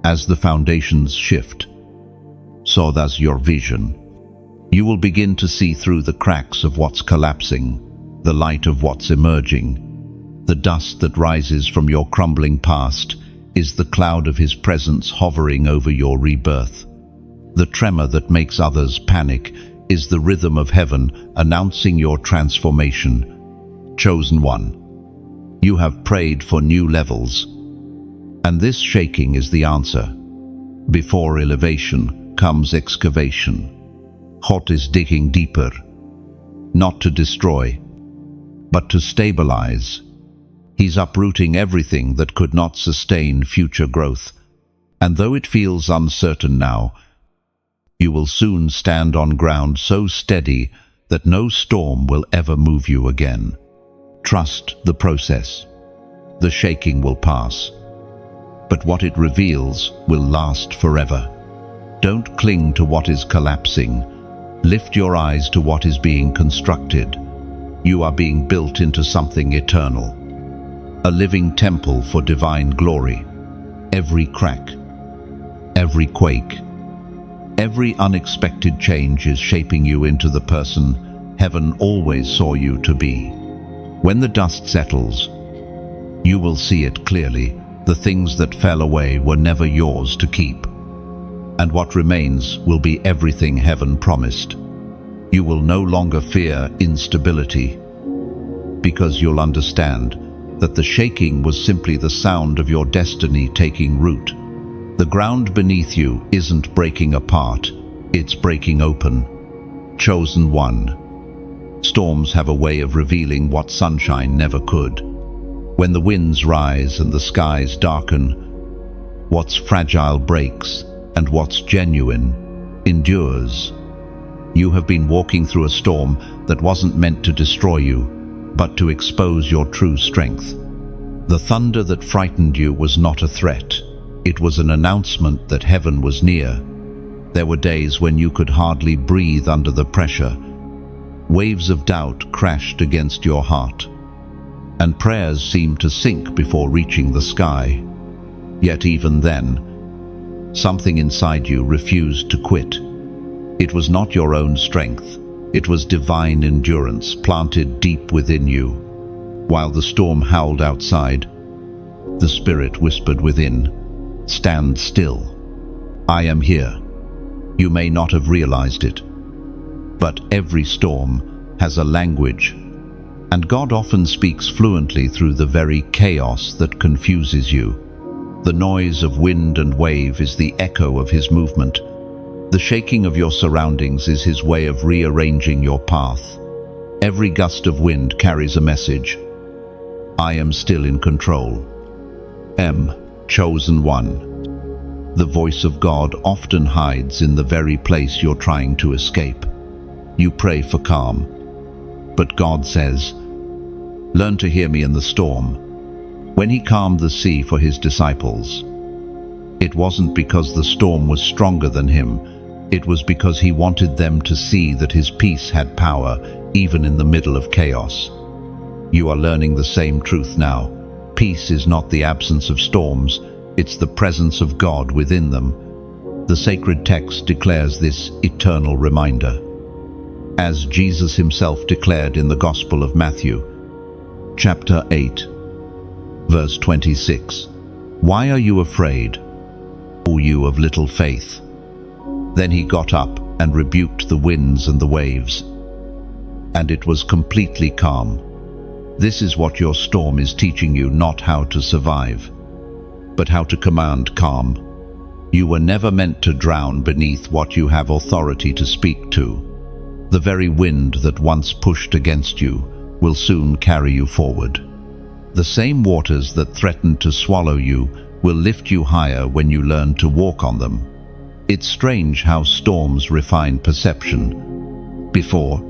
As the foundations shift, so does your vision. You will begin to see through the cracks of what's collapsing, the light of what's emerging. The dust that rises from your crumbling past is the cloud of His presence hovering over your rebirth. The tremor that makes others panic is the rhythm of heaven announcing your transformation. Chosen one. You have prayed for new levels, and this shaking is the answer. Before elevation comes excavation. God is digging deeper, not to destroy, but to stabilize. He's uprooting everything that could not sustain future growth. And though it feels uncertain now, you will soon stand on ground so steady that no storm will ever move you again. Trust the process. The shaking will pass, but what it reveals will last forever. Don't cling to what is collapsing. Lift your eyes to what is being constructed. You are being built into something eternal, a living temple for divine glory. Every crack, every quake, every unexpected change is shaping you into the person heaven always saw you to be. When the dust settles, you will see it clearly. The things that fell away were never yours to keep, and what remains will be everything heaven promised. You will no longer fear instability, because you'll understand that the shaking was simply the sound of your destiny taking root. The ground beneath you isn't breaking apart, it's breaking open. Chosen one. Storms have a way of revealing what sunshine never could. When the winds rise and the skies darken, what's fragile breaks and what's genuine endures. You have been walking through a storm that wasn't meant to destroy you, but to expose your true strength. The thunder that frightened you was not a threat. It was an announcement that heaven was near. There were days when you could hardly breathe under the pressure. Waves of doubt crashed against your heart, and prayers seemed to sink before reaching the sky. Yet even then, something inside you refused to quit. It was not your own strength. It was divine endurance planted deep within you. While the storm howled outside, the Spirit whispered within, "Stand still. I am here." You may not have realized it, but every storm has a language. And God often speaks fluently through the very chaos that confuses you. The noise of wind and wave is the echo of his movement. The shaking of your surroundings is his way of rearranging your path. Every gust of wind carries a message. I am still in control. Chosen one. The voice of God often hides in the very place you're trying to escape. You pray for calm, but God says, learn to hear me in the storm. When he calmed the sea for his disciples, it wasn't because the storm was stronger than him. It was because he wanted them to see that his peace had power, even in the middle of chaos. You are learning the same truth now. Peace is not the absence of storms, it's the presence of God within them. The sacred text declares this eternal reminder. As Jesus himself declared in the Gospel of Matthew, chapter 8, verse 26, "Why are you afraid, O you of little faith?" Then he got up and rebuked the winds and the waves, and it was completely calm. This is what your storm is teaching you, not how to survive, but how to command calm. You were never meant to drown beneath what you have authority to speak to. The very wind that once pushed against you will soon carry you forward. The same waters that threatened to swallow you will lift you higher when you learn to walk on them. It's strange how storms refine perception. Before,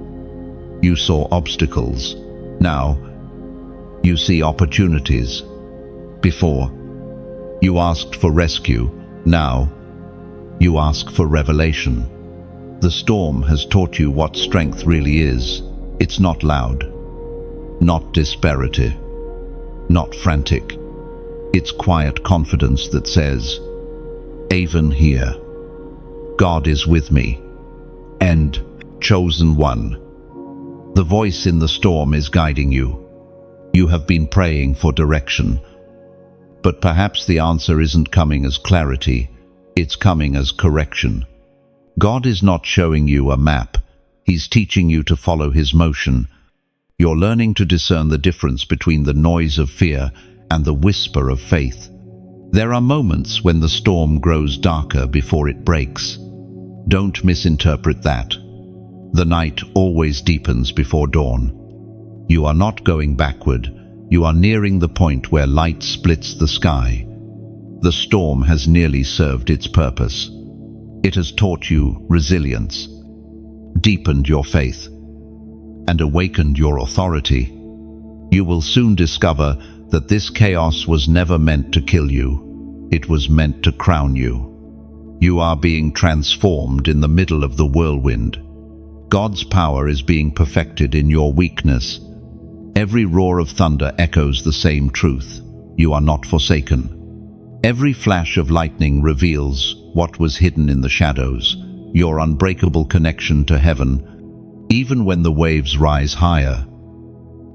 you saw obstacles. Now, you see opportunities. Before, you asked for rescue. Now, you ask for revelation. The storm has taught you what strength really is. It's not loud, not disparity, not frantic. It's quiet confidence that says, even here, God is with me. And chosen one. The voice in the storm is guiding you. You have been praying for direction, but perhaps the answer isn't coming as clarity, it's coming as correction. God is not showing you a map, he's teaching you to follow his motion. You're learning to discern the difference between the noise of fear and the whisper of faith. There are moments when the storm grows darker before it breaks. Don't misinterpret that. The night always deepens before dawn. You are not going backward, you are nearing the point where light splits the sky. The storm has nearly served its purpose. It has taught you resilience, deepened your faith, and awakened your authority. You will soon discover that this chaos was never meant to kill you. It was meant to crown you. You are being transformed in the middle of the whirlwind. God's power is being perfected in your weakness. Every roar of thunder echoes the same truth. You are not forsaken. Every flash of lightning reveals what was hidden in the shadows, your unbreakable connection to heaven. Even when the waves rise higher,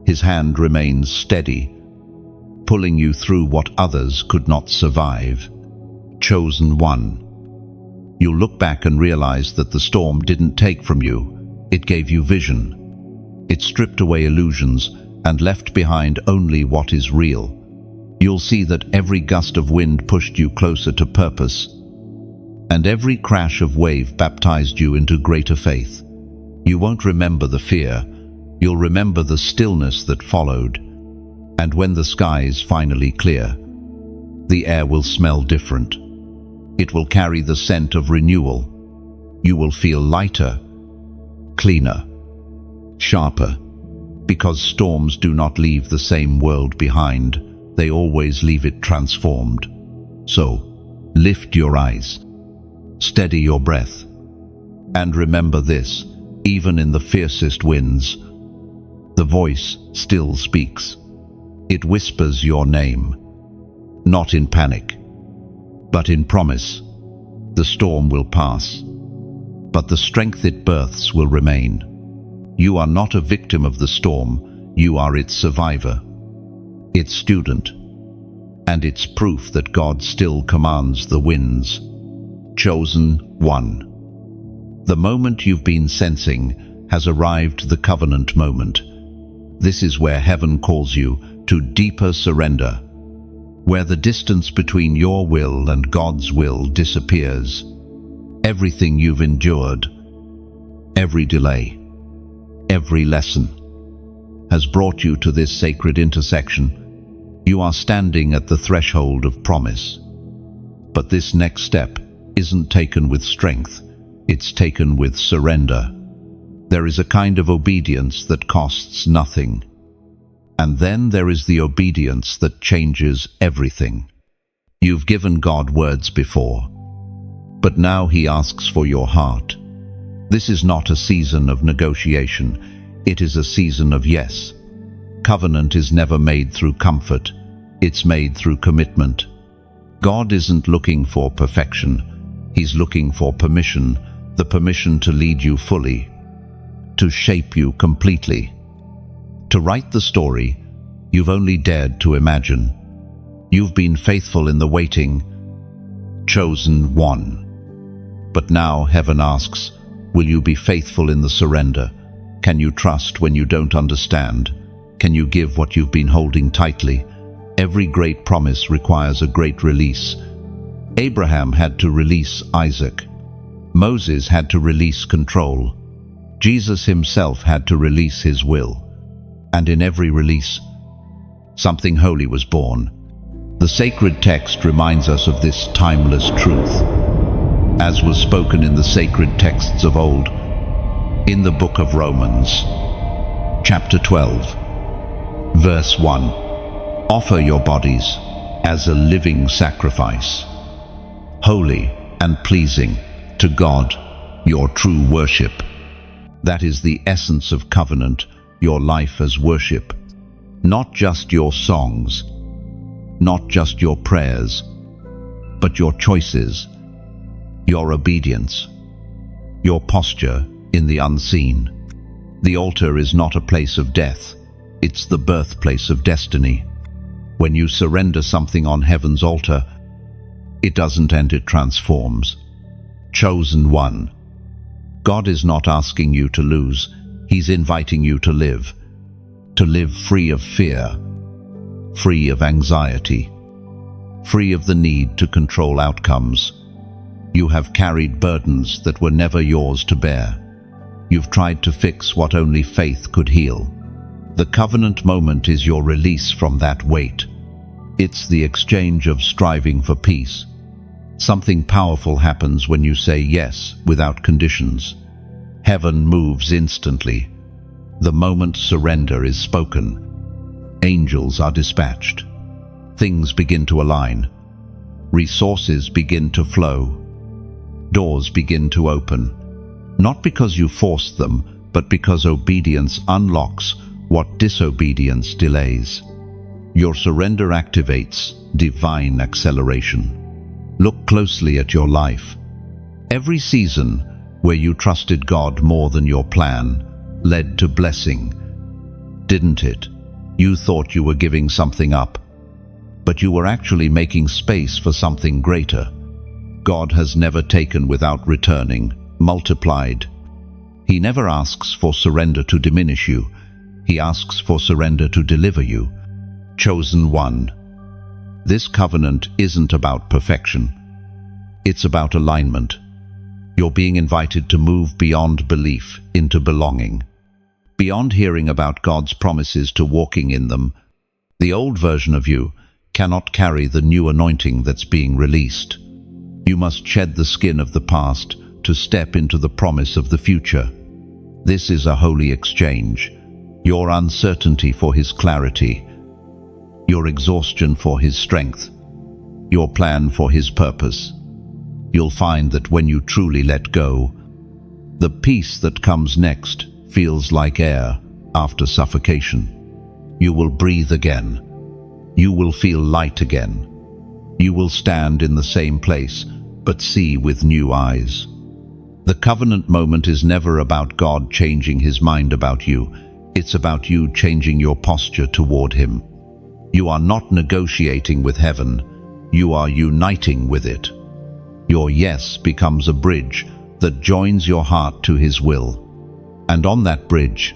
his hand remains steady, pulling you through what others could not survive. Chosen one. You'll look back and realize that the storm didn't take from you, it gave you vision. It stripped away illusions and left behind only what is real. You'll see that every gust of wind pushed you closer to purpose, and every crash of wave baptized you into greater faith. You won't remember the fear, you'll remember the stillness that followed. And when the skies finally clear, the air will smell different. It will carry the scent of renewal. You will feel lighter, cleaner, sharper, because storms do not leave the same world behind. They always leave it transformed. So, lift your eyes, steady your breath, and remember this, even in the fiercest winds, the voice still speaks. It whispers your name, not in panic, but in promise. The storm will pass, but the strength it births will remain. You are not a victim of the storm, you are its survivor, its student, and its proof that God still commands the winds. Chosen one. The moment you've been sensing has arrived, the covenant moment. This is where heaven calls you to deeper surrender, where the distance between your will and God's will disappears. Everything you've endured, every delay, every lesson, has brought you to this sacred intersection. You are standing at the threshold of promise. But this next step isn't taken with strength, it's taken with surrender. There is a kind of obedience that costs nothing. And then there is the obedience that changes everything. You've given God words before, but now He asks for your heart. This is not a season of negotiation, it is a season of yes. Covenant is never made through comfort, it's made through commitment. God isn't looking for perfection, He's looking for permission, the permission to lead you fully, to shape you completely. To write the story you've only dared to imagine. You've been faithful in the waiting, chosen one. But now heaven asks, will you be faithful in the surrender? Can you trust when you don't understand? Can you give what you've been holding tightly? Every great promise requires a great release. Abraham had to release Isaac. Moses had to release control. Jesus himself had to release his will. And in every release, something holy was born. The sacred text reminds us of this timeless truth, as was spoken in the sacred texts of old, in the book of Romans, chapter 12, verse 1. Offer your bodies as a living sacrifice, holy and pleasing to God, your true worship. That is the essence of covenant, your life as worship. Not just your songs, not just your prayers, but your choices, your obedience, your posture in the unseen. The altar is not a place of death, it's the birthplace of destiny. When you surrender something on heaven's altar, it doesn't end, it transforms. Chosen one. God is not asking you to lose, He's inviting you to live free of fear, free of anxiety, free of the need to control outcomes. You have carried burdens that were never yours to bear. You've tried to fix what only faith could heal. The covenant moment is your release from that weight. It's the exchange of striving for peace. Something powerful happens when you say yes without conditions. Heaven moves instantly. The moment surrender is spoken, angels are dispatched. Things begin to align. Resources begin to flow. Doors begin to open. Not because you forced them, but because obedience unlocks what disobedience delays. Your surrender activates divine acceleration. Look closely at your life. Every season where you trusted God more than your plan led to blessing, didn't it? You thought you were giving something up, but you were actually making space for something greater. God has never taken without returning, multiplied. He never asks for surrender to diminish you. He asks for surrender to deliver you. Chosen one. This covenant isn't about perfection. It's about alignment. You're being invited to move beyond belief into belonging. Beyond hearing about God's promises to walking in them. The old version of you cannot carry the new anointing that's being released. You must shed the skin of the past to step into the promise of the future. This is a holy exchange. Your uncertainty for His clarity, your exhaustion for His strength, your plan for His purpose. You'll find that when you truly let go, the peace that comes next feels like air after suffocation. You will breathe again. You will feel light again. You will stand in the same place, but see with new eyes. The covenant moment is never about God changing His mind about you. It's about you changing your posture toward Him. You are not negotiating with heaven. You are uniting with it. Your yes becomes a bridge that joins your heart to His will. And on that bridge,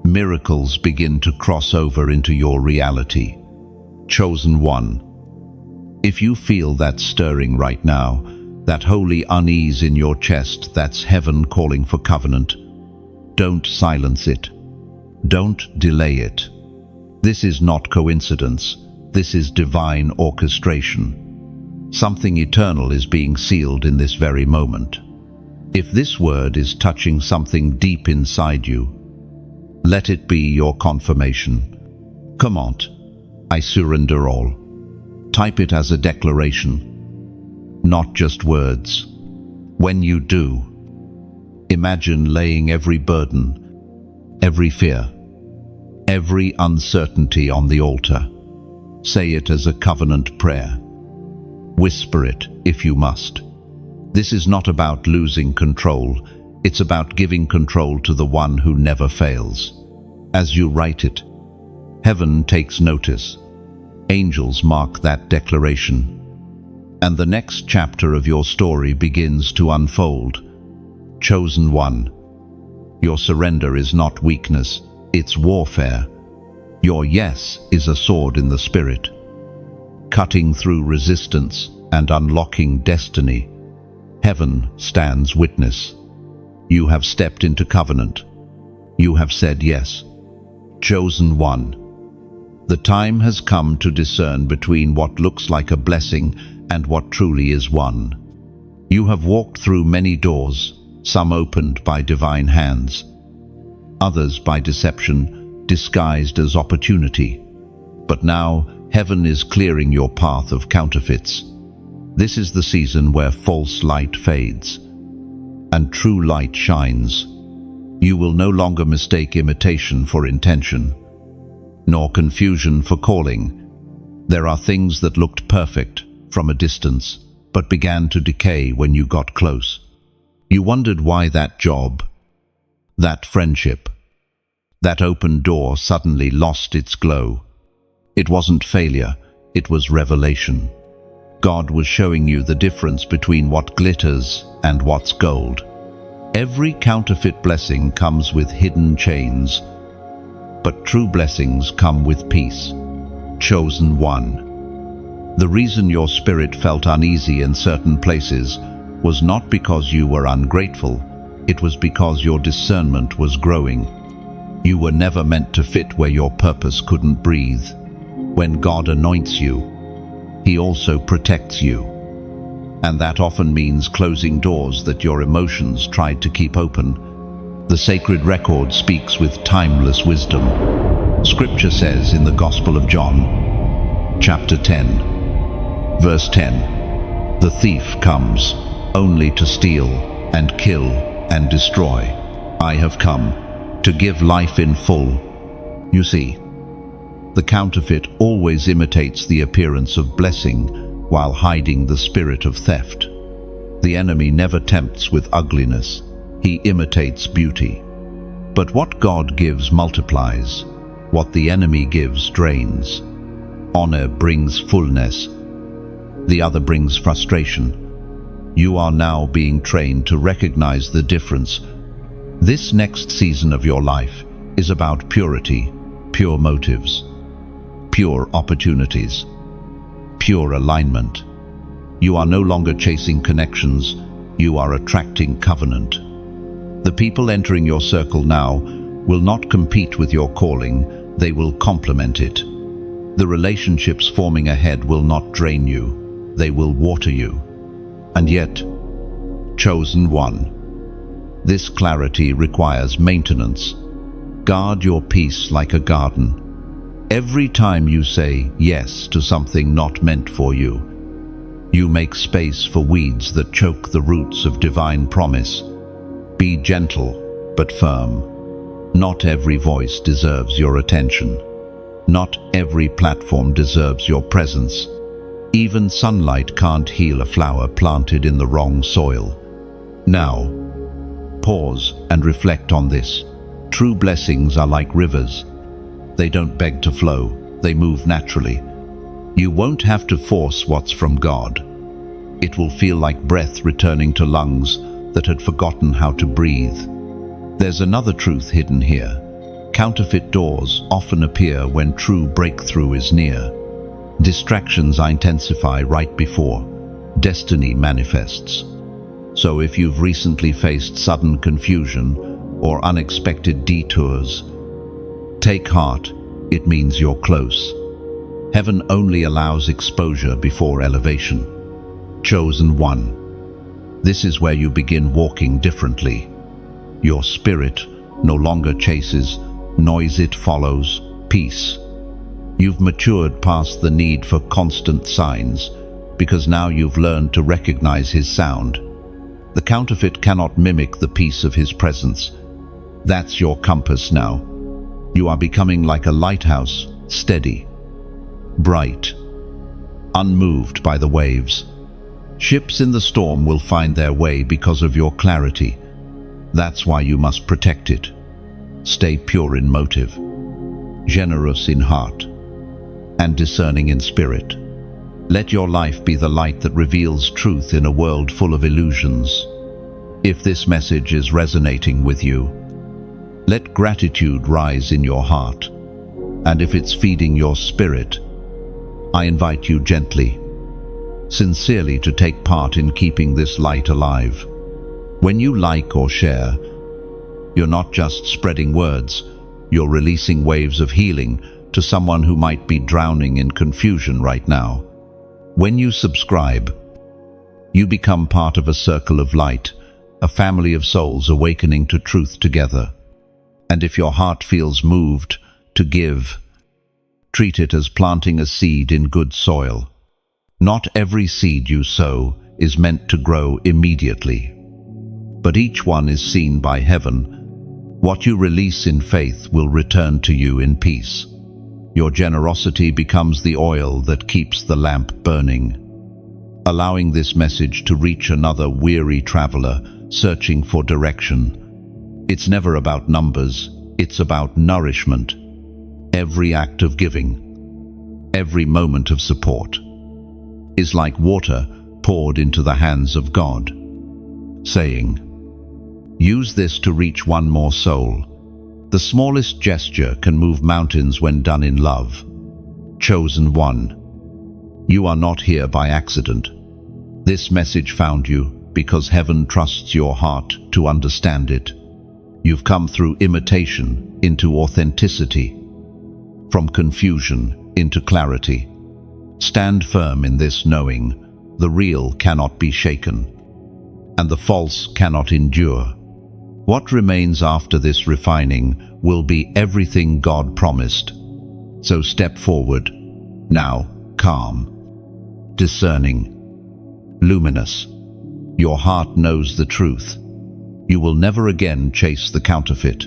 Miracles begin to cross over into your reality. Chosen one. If you feel that stirring right now, that holy unease in your chest, that's heaven calling for covenant. Don't silence it. Don't delay it. This is not coincidence. This is divine orchestration. Something eternal is being sealed in this very moment. If this word is touching something deep inside you, let it be your confirmation. Command, I surrender all. Type it as a declaration, not just words. When you do, imagine laying every burden, every fear, every uncertainty on the altar. Say it as a covenant prayer. Whisper it if you must. This is not about losing control. It's about giving control to the one who never fails. As you write it, heaven takes notice. Angels mark that declaration. And the next chapter of your story begins to unfold. Chosen one. Your surrender is not weakness, it's warfare. Your yes is a sword in the spirit, cutting through resistance and unlocking destiny. Heaven stands witness. You have stepped into covenant. You have said yes. Chosen one. The time has come to discern between what looks like a blessing and what truly is one. You have walked through many doors, some opened by divine hands, others by deception, disguised as opportunity. But now, heaven is clearing your path of counterfeits. This is the season where false light fades and true light shines. You will no longer mistake imitation for intention, nor confusion for calling. There are things that looked perfect from a distance, but began to decay when you got close. You wondered why that job, that friendship, that open door suddenly lost its glow. It wasn't failure, it was revelation. God was showing you the difference between what glitters and what's gold. Every counterfeit blessing comes with hidden chains, but true blessings come with peace. Chosen one. The reason your spirit felt uneasy in certain places was not because you were ungrateful, it was because your discernment was growing. You were never meant to fit where your purpose couldn't breathe. When God anoints you, He also protects you. And that often means closing doors that your emotions tried to keep open. The sacred record speaks with timeless wisdom. Scripture says in the Gospel of John, chapter 10, verse 10, "The thief comes only to steal and kill and destroy. I have come to give life in full." You see, the counterfeit always imitates the appearance of blessing while hiding the spirit of theft. The enemy never tempts with ugliness. He imitates beauty. But what God gives multiplies. What the enemy gives drains. Honor brings fullness. The other brings frustration. You are now being trained to recognize the difference. This next season of your life is about purity, pure motives, pure opportunities, pure alignment. You are no longer chasing connections, you are attracting covenant. The people entering your circle now will not compete with your calling, they will complement it. The relationships forming ahead will not drain you, they will water you. And yet, chosen one, this clarity requires maintenance. Guard your peace like a garden. Every time you say yes to something not meant for you, you make space for weeds that choke the roots of divine promise. Be gentle, but firm. Not every voice deserves your attention. Not every platform deserves your presence. Even sunlight can't heal a flower planted in the wrong soil. Now, pause and reflect on this. True blessings are like rivers. They don't beg to flow, they move naturally. You won't have to force what's from God. It will feel like breath returning to lungs that had forgotten how to breathe. There's another truth hidden here. Counterfeit doors often appear when true breakthrough is near. Distractions intensify right before destiny manifests. So if you've recently faced sudden confusion or unexpected detours, take heart, it means you're close. Heaven only allows exposure before elevation. Chosen one. This is where you begin walking differently. Your spirit no longer chases noise, it follows peace. You've matured past the need for constant signs, because now you've learned to recognize his sound. The counterfeit cannot mimic the peace of his presence. That's your compass now. You are becoming like a lighthouse, steady, bright, unmoved by the waves. Ships in the storm will find their way because of your clarity. That's why you must protect it. Stay pure in motive, generous in heart, and discerning in spirit. Let your life be the light that reveals truth in a world full of illusions. If this message is resonating with you, let gratitude rise in your heart. And if it's feeding your spirit, I invite you gently, sincerely to take part in keeping this light alive. When you like or share, you're not just spreading words, you're releasing waves of healing to someone who might be drowning in confusion right now. When you subscribe, you become part of a circle of light, a family of souls awakening to truth together. And if your heart feels moved to give, treat it as planting a seed in good soil. Not every seed you sow is meant to grow immediately, but each one is seen by heaven. What you release in faith will return to you in peace. Your generosity becomes the oil that keeps the lamp burning, allowing this message to reach another weary traveler searching for direction. It's never about numbers, it's about nourishment. Every act of giving, every moment of support, is like water poured into the hands of God, saying, use this to reach one more soul. The smallest gesture can move mountains when done in love. Chosen one. You are not here by accident. This message found you because heaven trusts your heart to understand it. You've come through imitation into authenticity, from confusion into clarity. Stand firm in this knowing the real cannot be shaken, and the false cannot endure. What remains after this refining will be everything God promised. So step forward, now calm, discerning, luminous. Your heart knows the truth. You will never again chase the counterfeit,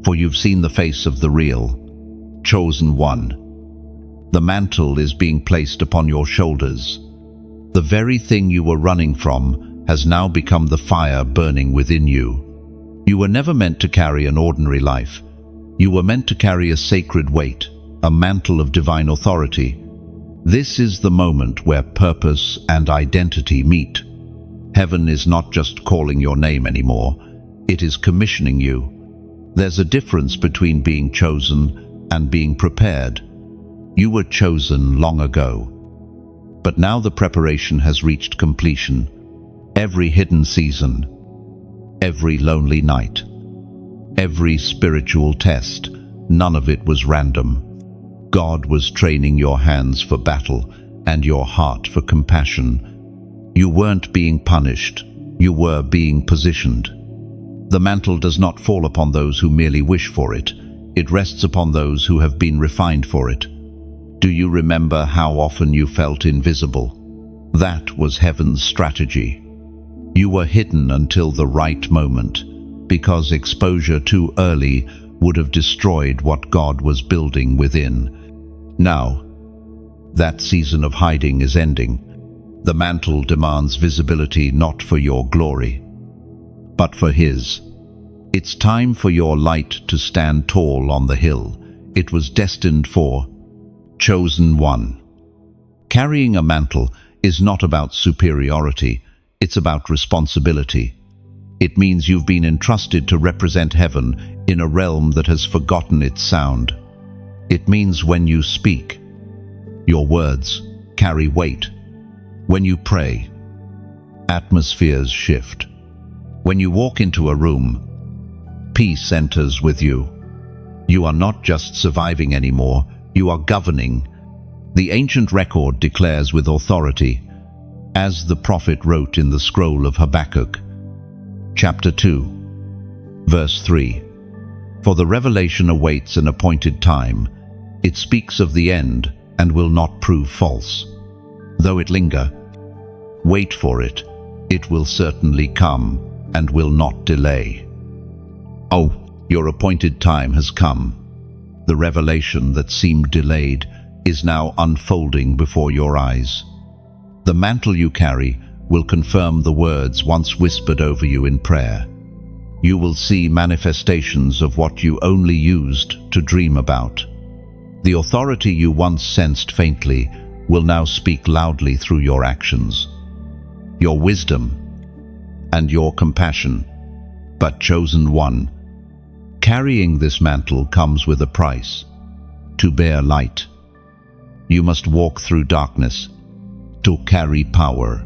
for you've seen the face of the real. Chosen one. The mantle is being placed upon your shoulders. The very thing you were running from has now become the fire burning within you. You were never meant to carry an ordinary life. You were meant to carry a sacred weight, a mantle of divine authority. This is the moment where purpose and identity meet. Heaven is not just calling your name anymore, it is commissioning you. There's a difference between being chosen and being prepared. You were chosen long ago, but now the preparation has reached completion. Every hidden season, every lonely night, every spiritual test, none of it was random. God was training your hands for battle and your heart for compassion. You weren't being punished, you were being positioned. The mantle does not fall upon those who merely wish for it. It rests upon those who have been refined for it. Do you remember how often you felt invisible? That was heaven's strategy. You were hidden until the right moment, because exposure too early would have destroyed what God was building within. Now, that season of hiding is ending. The mantle demands visibility not for your glory, but for His. It's time for your light to stand tall on the hill. It was destined for chosen one. Carrying a mantle is not about superiority, it's about responsibility. It means you've been entrusted to represent heaven in a realm that has forgotten its sound. It means when you speak, your words carry weight. When you pray, atmospheres shift. When you walk into a room, peace enters with you. You are not just surviving anymore, you are governing. The ancient record declares with authority, as the prophet wrote in the scroll of Habakkuk, chapter 2, verse 3. For the revelation awaits an appointed time. It speaks of the end and will not prove false. Though it linger, wait for it. It will certainly come and will not delay. Oh, your appointed time has come. The revelation that seemed delayed is now unfolding before your eyes. The mantle you carry will confirm the words once whispered over you in prayer. You will see manifestations of what you only used to dream about. The authority you once sensed faintly will now speak loudly through your actions. Your wisdom and your compassion, but chosen one. Carrying this mantle comes with a price. To bear light, you must walk through darkness. To carry power,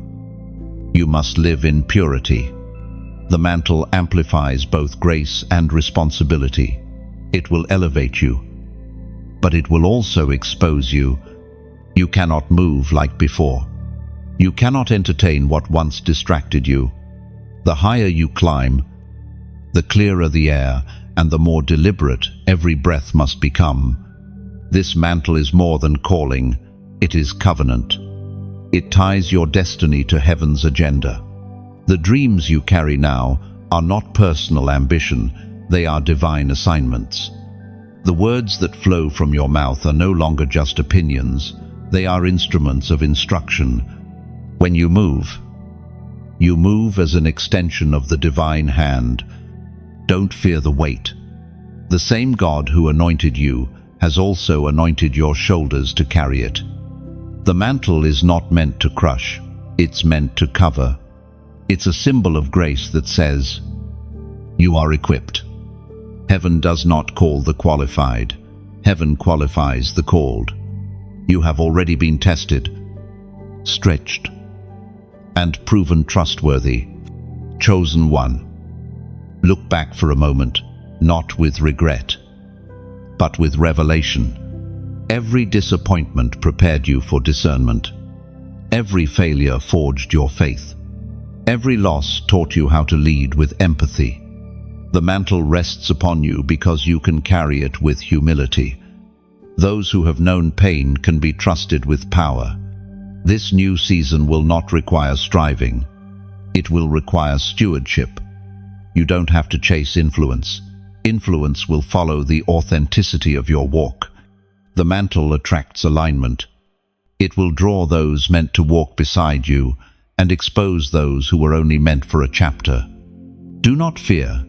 you must live in purity. The mantle amplifies both grace and responsibility. It will elevate you, but it will also expose you. You cannot move like before. You cannot entertain what once distracted you. The higher you climb, the clearer the air and the more deliberate every breath must become. This mantle is more than calling, it is covenant. It ties your destiny to heaven's agenda. The dreams you carry now are not personal ambition, they are divine assignments. The words that flow from your mouth are no longer just opinions, they are instruments of instruction. When you move as an extension of the divine hand. Don't fear the weight. The same God who anointed you has also anointed your shoulders to carry it. The mantle is not meant to crush, it's meant to cover. It's a symbol of grace that says, you are equipped. Heaven does not call the qualified. Heaven qualifies the called. You have already been tested, stretched, and proven trustworthy. Chosen one. Look back for a moment, not with regret, but with revelation. Every disappointment prepared you for discernment. Every failure forged your faith. Every loss taught you how to lead with empathy. The mantle rests upon you because you can carry it with humility. Those who have known pain can be trusted with power. This new season will not require striving. It will require stewardship. You don't have to chase influence. Influence will follow the authenticity of your walk. The mantle attracts alignment. It will draw those meant to walk beside you and expose those who were only meant for a chapter. Do not fear.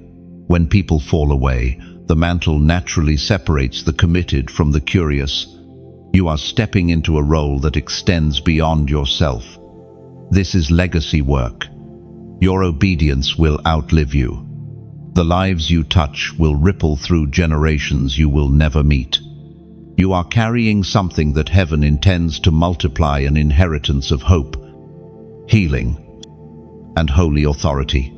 When people fall away, the mantle naturally separates the committed from the curious. You are stepping into a role that extends beyond yourself. This is legacy work. Your obedience will outlive you. The lives you touch will ripple through generations you will never meet. You are carrying something that heaven intends to multiply, an inheritance of hope, healing, and holy authority.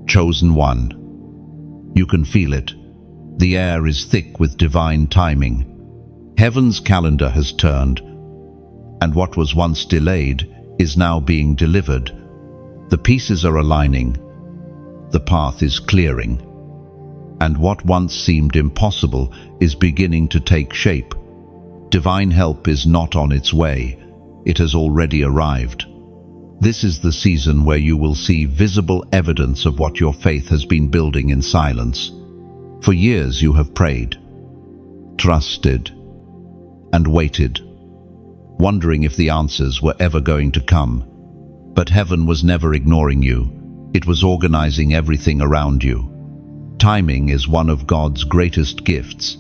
Chosen one. You can feel it. The air is thick with divine timing. Heaven's calendar has turned, and what was once delayed is now being delivered. The pieces are aligning, the path is clearing, and what once seemed impossible is beginning to take shape. Divine help is not on its way, it has already arrived. This is the season where you will see visible evidence of what your faith has been building in silence. For years you have prayed, trusted, and waited, wondering if the answers were ever going to come. But heaven was never ignoring you. It was organizing everything around you. Timing is one of God's greatest gifts,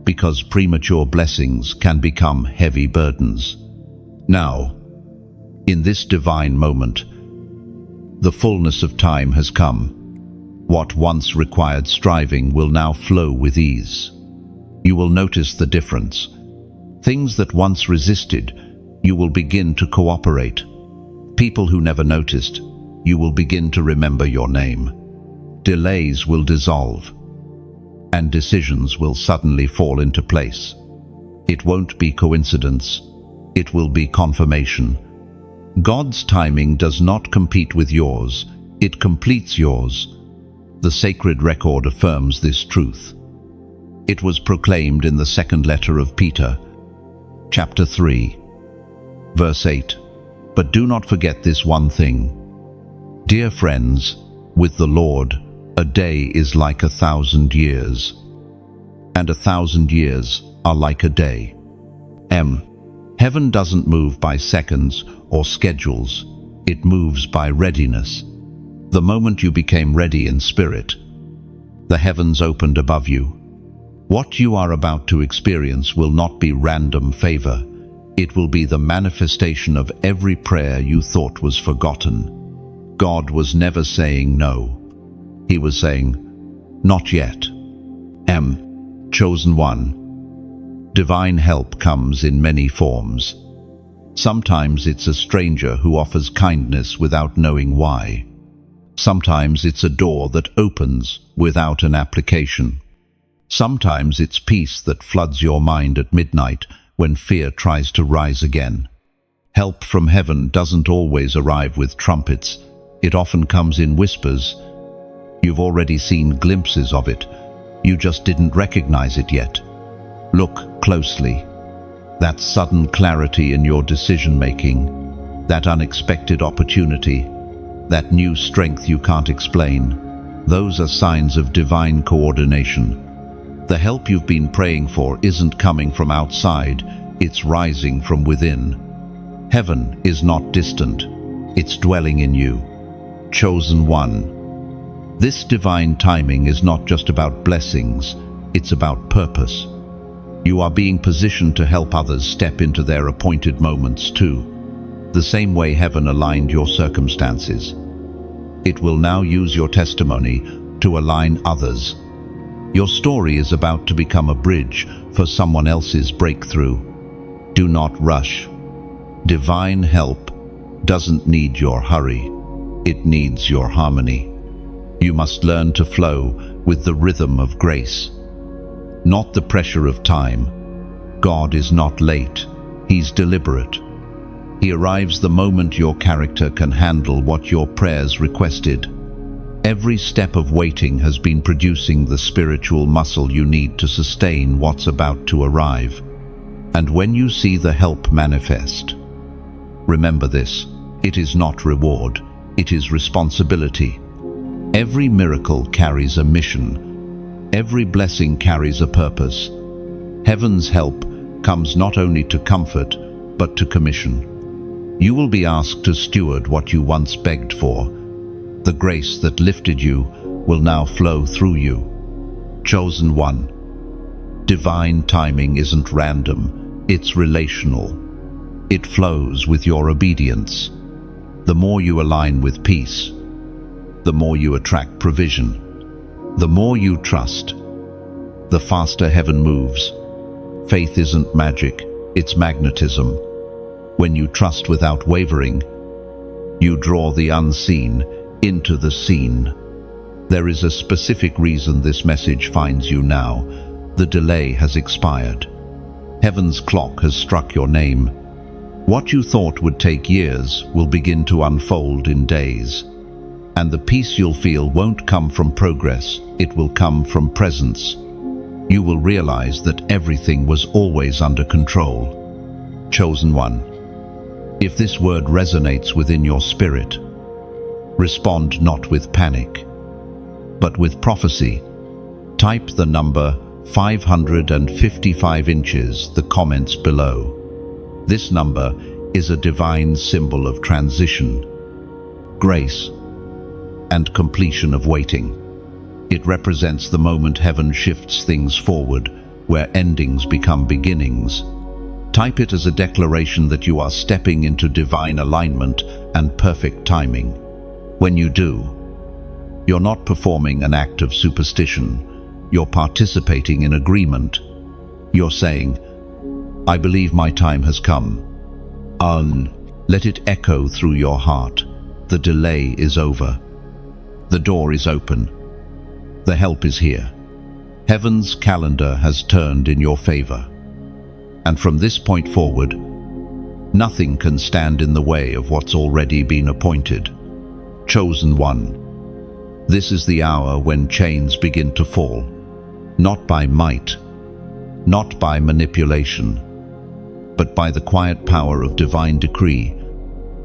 because premature blessings can become heavy burdens. Now, in this divine moment, the fullness of time has come. What once required striving will now flow with ease. You will notice the difference. Things that once resisted, you will begin to cooperate. People who never noticed, you will begin to remember your name. Delays will dissolve, and decisions will suddenly fall into place. It won't be coincidence, it will be confirmation. God's timing does not compete with yours, it completes yours. The sacred record affirms this truth. It was proclaimed in the second letter of Peter, chapter 3, verse 8. But do not forget this one thing. Dear friends, with the Lord, a day is like 1,000 years, and 1,000 years are like a day. Heaven doesn't move by seconds or schedules, it moves by readiness. The moment you became ready in spirit, the heavens opened above you. What you are about to experience will not be random favor. It will be the manifestation of every prayer you thought was forgotten. God was never saying no. He was saying, not yet. Chosen one. Divine help comes in many forms. Sometimes it's a stranger who offers kindness without knowing why. Sometimes it's a door that opens without an application. Sometimes it's peace that floods your mind at midnight when fear tries to rise again. Help from heaven doesn't always arrive with trumpets. It often comes in whispers. You've already seen glimpses of it. You just didn't recognize it yet. Look closely. That sudden clarity in your decision-making, that unexpected opportunity, that new strength you can't explain, those are signs of divine coordination. The help you've been praying for isn't coming from outside, it's rising from within. Heaven is not distant, it's dwelling in you. Chosen one. This divine timing is not just about blessings, it's about purpose. You are being positioned to help others step into their appointed moments too. The same way heaven aligned your circumstances. It will now use your testimony to align others. Your story is about to become a bridge for someone else's breakthrough. Do not rush. Divine help doesn't need your hurry. It needs your harmony. You must learn to flow with the rhythm of grace, not the pressure of time. God is not late. He's deliberate. He arrives the moment your character can handle what your prayers requested. Every step of waiting has been producing the spiritual muscle you need to sustain what's about to arrive. And when you see the help manifest, remember this: it is not reward, it is responsibility. Every miracle carries a mission. Every blessing carries a purpose. Heaven's help comes not only to comfort, but to commission. You will be asked to steward what you once begged for. The grace that lifted you will now flow through you. Chosen one. Divine timing isn't random, it's relational. It flows with your obedience. The more you align with peace, the more you attract provision. The more you trust, the faster heaven moves. Faith isn't magic, it's magnetism. When you trust without wavering, you draw the unseen into the seen. There is a specific reason this message finds you now. The delay has expired. Heaven's clock has struck your name. What you thought would take years will begin to unfold in days. And the peace you'll feel won't come from progress, it will come from presence. You will realize that everything was always under control. Chosen one. If this word resonates within your spirit, respond not with panic, but with prophecy. Type the number 555 inches, the comments below. This number is a divine symbol of transition, grace, and completion of waiting. It represents the moment heaven shifts things forward, where endings become beginnings. Type it as a declaration that you are stepping into divine alignment and perfect timing. When you do, You're not performing an act of superstition. You're participating in agreement. You're saying, I believe my time has come. Let it echo through your heart. The delay is over. The door is open. The help is here. Heaven's calendar has turned in your favor. And from this point forward, nothing can stand in the way of what's already been appointed. Chosen one. This is the hour when chains begin to fall. Not by might, not by manipulation, but by the quiet power of divine decree.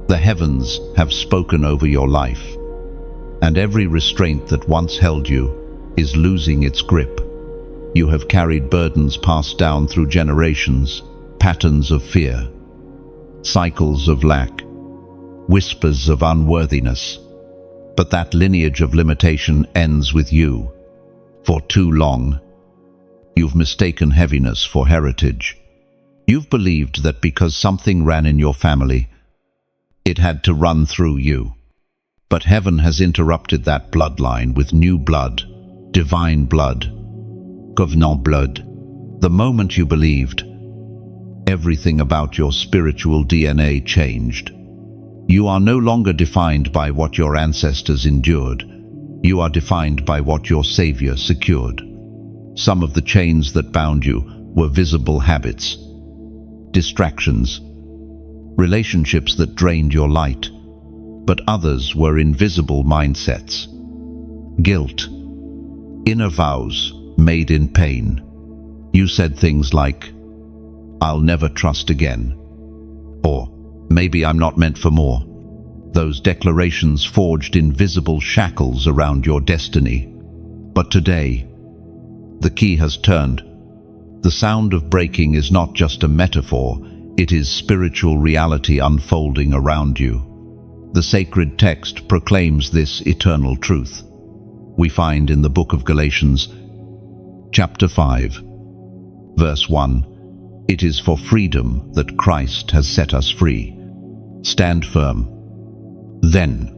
The heavens have spoken over your life, and every restraint that once held you is losing its grip. You have carried burdens passed down through generations, patterns of fear, cycles of lack, whispers of unworthiness. But that lineage of limitation ends with you. For too long, you've mistaken heaviness for heritage. You've believed that because something ran in your family, it had to run through you. But heaven has interrupted that bloodline with new blood, divine blood, covenant blood. The moment you believed, everything about your spiritual DNA changed. You are no longer defined by what your ancestors endured. You are defined by what your Savior secured. Some of the chains that bound you were visible habits, distractions, relationships that drained your light, but others were invisible mindsets. Guilt, inner vows made in pain. You said things like, I'll never trust again, or maybe I'm not meant for more. Those declarations forged invisible shackles around your destiny. But today, the key has turned. The sound of breaking is not just a metaphor, it is spiritual reality unfolding around you. The sacred text proclaims this eternal truth. We find in the book of Galatians, chapter 5, verse 1, it is for freedom that Christ has set us free. Stand firm, then,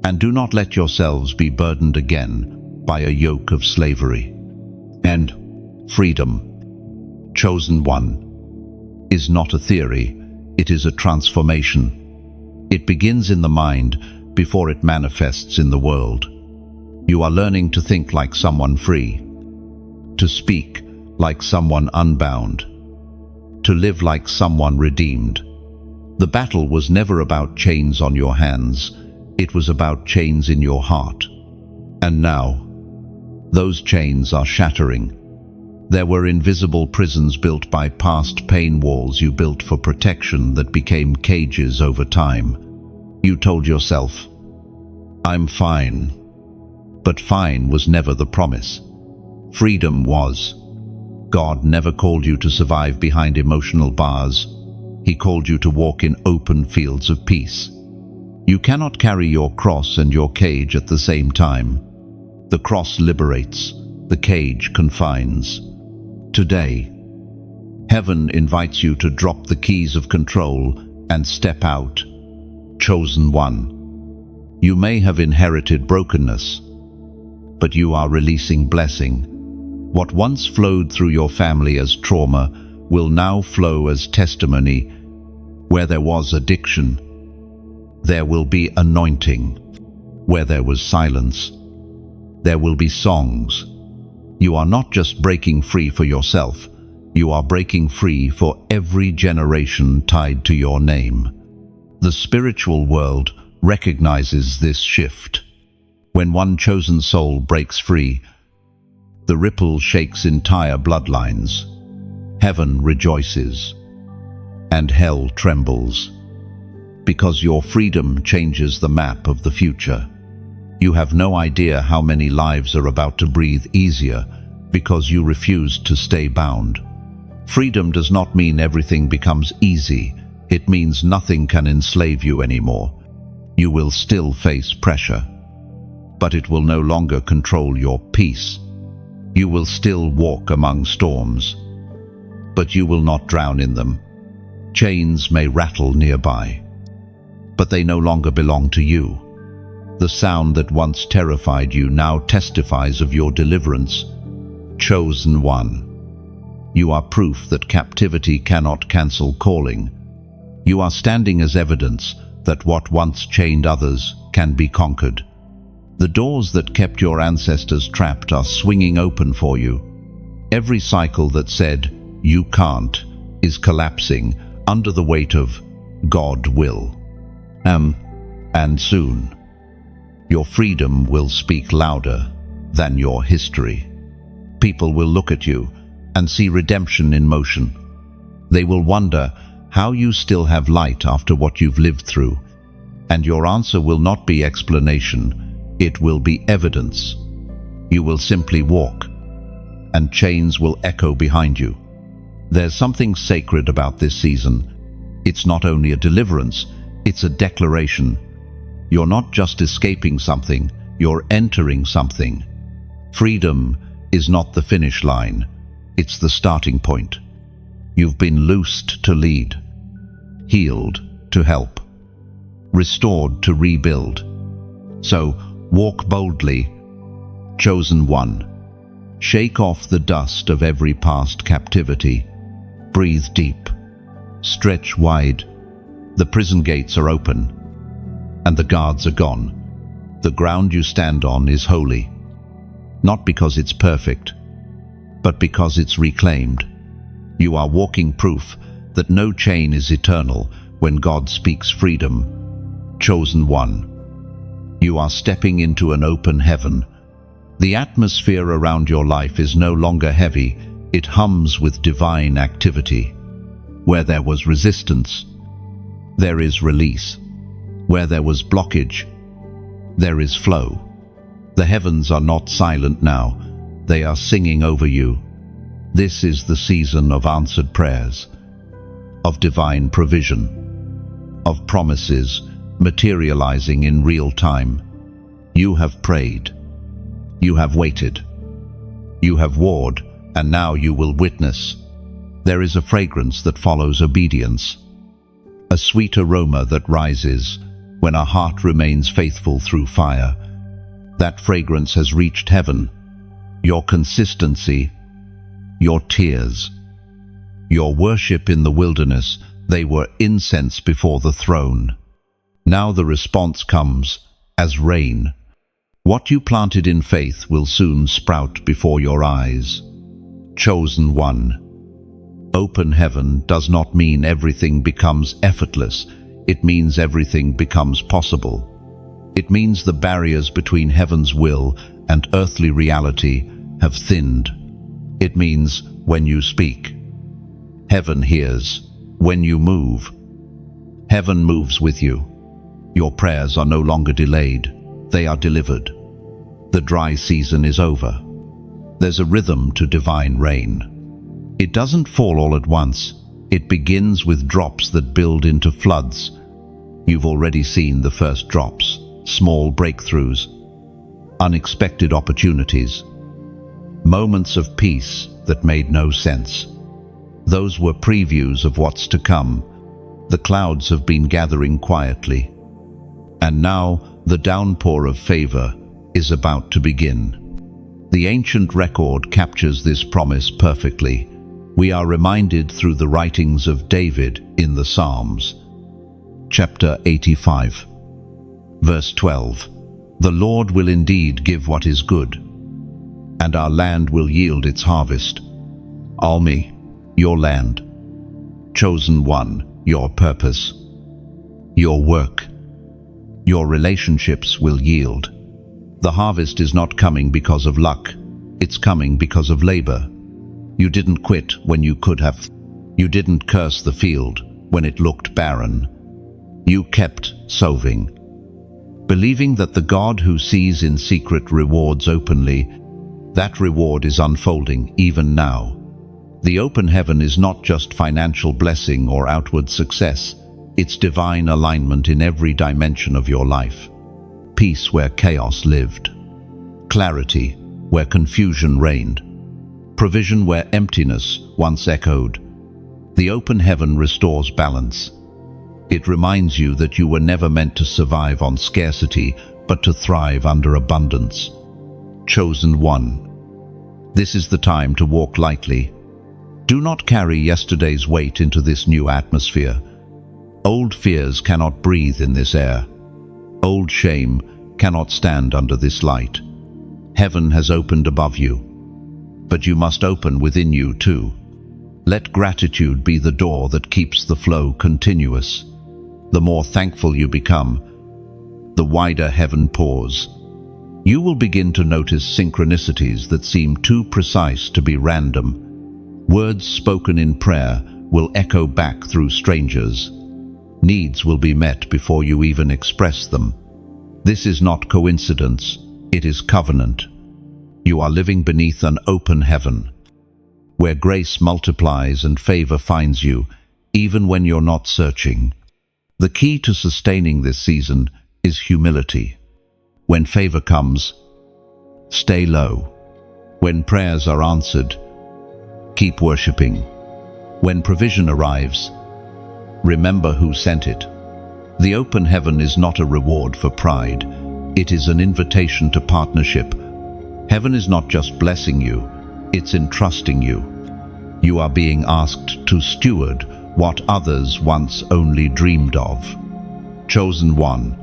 and do not let yourselves be burdened again by a yoke of slavery. And freedom, chosen one, is not a theory, it is a transformation. It begins in the mind before it manifests in the world. You are learning to think like someone free, to speak like someone unbound, to live like someone redeemed. The battle was never about chains on your hands, it was about chains in your heart. And now, those chains are shattering. There were invisible prisons built by past pain walls you built for protection that became cages over time. You told yourself, I'm fine. But fine was never the promise. Freedom was. God never called you to survive behind emotional bars. He called you to walk in open fields of peace. You cannot carry your cross and your cage at the same time. The cross liberates, the cage confines. Today, heaven invites you to drop the keys of control and step out. Chosen one. You may have inherited brokenness, but you are releasing blessing. What once flowed through your family as trauma will now flow as testimony. Where there was addiction, there will be anointing. Where there was silence, there will be songs. You are not just breaking free for yourself, you are breaking free for every generation tied to your name. The spiritual world recognizes this shift. When one chosen soul breaks free, the ripple shakes entire bloodlines. Heaven rejoices, and hell trembles. Because your freedom changes the map of the future. You have no idea how many lives are about to breathe easier because you refused to stay bound. Freedom does not mean everything becomes easy. It means nothing can enslave you anymore. You will still face pressure, but it will no longer control your peace. You will still walk among storms, but you will not drown in them. Chains may rattle nearby, but they no longer belong to you. The sound that once terrified you now testifies of your deliverance. Chosen one. You are proof that captivity cannot cancel calling. You are standing as evidence that what once chained others can be conquered. The doors that kept your ancestors trapped are swinging open for you. Every cycle that said, "You can't," is collapsing under the weight of "God will." And soon, your freedom will speak louder than your history. People will look at you and see redemption in motion. They will wonder how you still have light after what you've lived through. And your answer will not be explanation, it will be evidence. You will simply walk, and chains will echo behind you. There's something sacred about this season. It's not only a deliverance, it's a declaration. You're not just escaping something, you're entering something. Freedom is not the finish line, it's the starting point. You've been loosed to lead, healed to help, restored to rebuild. So walk boldly, chosen one. Shake off the dust of every past captivity. Breathe deep, stretch wide. The prison gates are open, and the guards are gone. The ground you stand on is holy, not because it's perfect, but because it's reclaimed. You are walking proof that no chain is eternal when God speaks freedom. Chosen one. You are stepping into an open heaven. The atmosphere around your life is no longer heavy, it hums with divine activity. Where there was resistance, there is release. Where there was blockage, there is flow. The heavens are not silent now, they are singing over you. This is the season of answered prayers, of divine provision, of promises materializing in real time. You have prayed, you have waited, you have warred, and now you will witness. There is a fragrance that follows obedience, a sweet aroma that rises when a heart remains faithful through fire. That fragrance has reached heaven. Your consistency, your tears, your worship in the wilderness, they were incense before the throne. Now the response comes as rain. What you planted in faith will soon sprout before your eyes. Chosen one. Open heaven does not mean everything becomes effortless. It means everything becomes possible. It means the barriers between heaven's will and earthly reality have thinned. It means when you speak, heaven hears. When you move, heaven moves with you. Your prayers are no longer delayed, they are delivered. The dry season is over. There's a rhythm to divine rain. It doesn't fall all at once. It begins with drops that build into floods. You've already seen the first drops, small breakthroughs, unexpected opportunities, moments of peace that made no sense. Those were previews of what's to come. The clouds have been gathering quietly, and now the downpour of favor is about to begin. The ancient record captures this promise perfectly. We are reminded through the writings of David in the Psalms. Chapter 85, verse 12. The Lord will indeed give what is good, and our land will yield its harvest. Almi, your land. Chosen one, your purpose, your work, your relationships will yield. The harvest is not coming because of luck, it's coming because of labor. You didn't quit when you could have. You didn't curse the field when it looked barren. You kept sowing, believing that the God who sees in secret rewards openly. That reward is unfolding even now. The open heaven is not just financial blessing or outward success, it's divine alignment in every dimension of your life. Peace where chaos lived, clarity where confusion reigned, provision where emptiness once echoed. The open heaven restores balance. It reminds you that you were never meant to survive on scarcity, but to thrive under abundance. Chosen one. This is the time to walk lightly. Do not carry yesterday's weight into this new atmosphere. Old fears cannot breathe in this air. Old shame cannot stand under this light. Heaven has opened above you, but you must open within you too. Let gratitude be the door that keeps the flow continuous. The more thankful you become, the wider heaven pours. You will begin to notice synchronicities that seem too precise to be random. Words spoken in prayer will echo back through strangers. Needs will be met before you even express them. This is not coincidence, it is covenant. You are living beneath an open heaven, where grace multiplies and favor finds you, even when you're not searching. The key to sustaining this season is humility. When favor comes, stay low. When prayers are answered, keep worshiping. When provision arrives, remember who sent it. The open heaven is not a reward for pride. It is an invitation to partnership. Heaven is not just blessing you, it's entrusting you. You are being asked to steward what others once only dreamed of. Chosen one.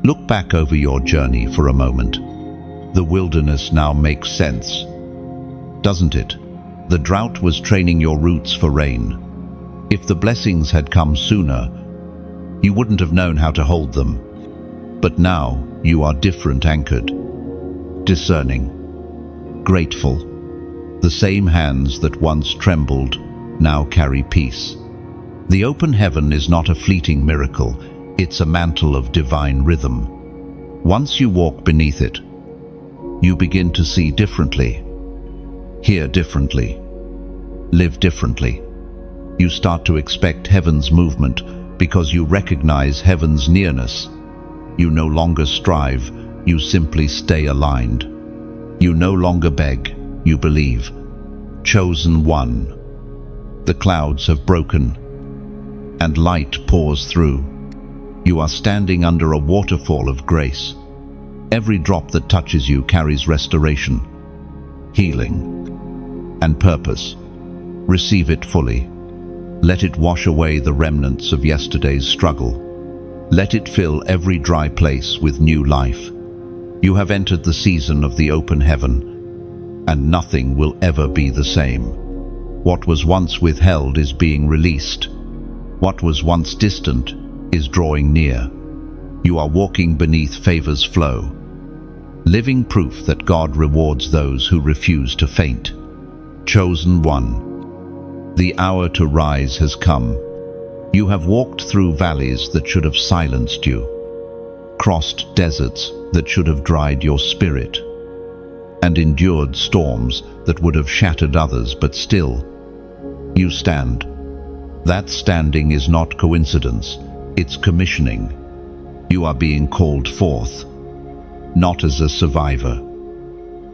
Look back over your journey for a moment. The wilderness now makes sense, doesn't it? The drought was training your roots for rain. If the blessings had come sooner, you wouldn't have known how to hold them. But now you are different, anchored, discerning, grateful. The same hands that once trembled now carry peace. The open heaven is not a fleeting miracle, it's a mantle of divine rhythm. Once you walk beneath it, you begin to see differently, hear differently, live differently. You start to expect heaven's movement because you recognize heaven's nearness. You no longer strive, you simply stay aligned. You no longer beg, you believe. Chosen one. The clouds have broken, and light pours through. You are standing under a waterfall of grace. Every drop that touches you carries restoration, healing, and purpose. Receive it fully. Let it wash away the remnants of yesterday's struggle. Let it fill every dry place with new life. You have entered the season of the open heaven, and nothing will ever be the same. What was once withheld is being released. What was once distant is drawing near. You are walking beneath favor's flow, living proof that God rewards those who refuse to faint. Chosen one. The hour to rise has come. You have walked through valleys that should have silenced you, crossed deserts that should have dried your spirit, and endured storms that would have shattered others, but still, you stand. That standing is not coincidence, it's commissioning. You are being called forth, not as a survivor,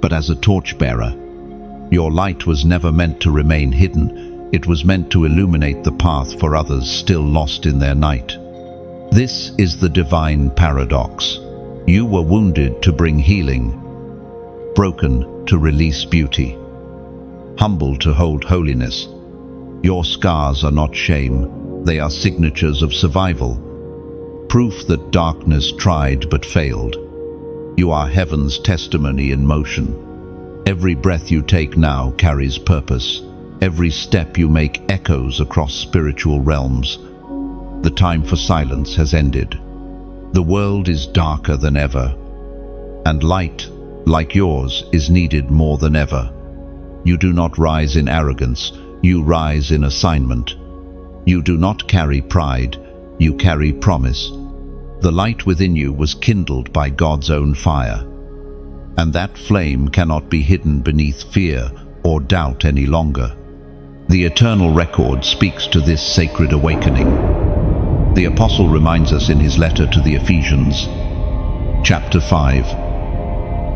but as a torchbearer. Your light was never meant to remain hidden, it was meant to illuminate the path for others still lost in their night. This is the divine paradox. You were wounded to bring healing, broken to release beauty, humble to hold holiness. Your scars are not shame, they are signatures of survival, proof that darkness tried but failed. You are heaven's testimony in motion. Every breath you take now carries purpose. Every step you make echoes across spiritual realms. The time for silence has ended. The world is darker than ever, and light, like yours, is needed more than ever. You do not rise in arrogance, you rise in assignment. You do not carry pride, you carry promise. The light within you was kindled by God's own fire, and that flame cannot be hidden beneath fear or doubt any longer. The eternal record speaks to this sacred awakening. The Apostle reminds us in his letter to the Ephesians, chapter 5,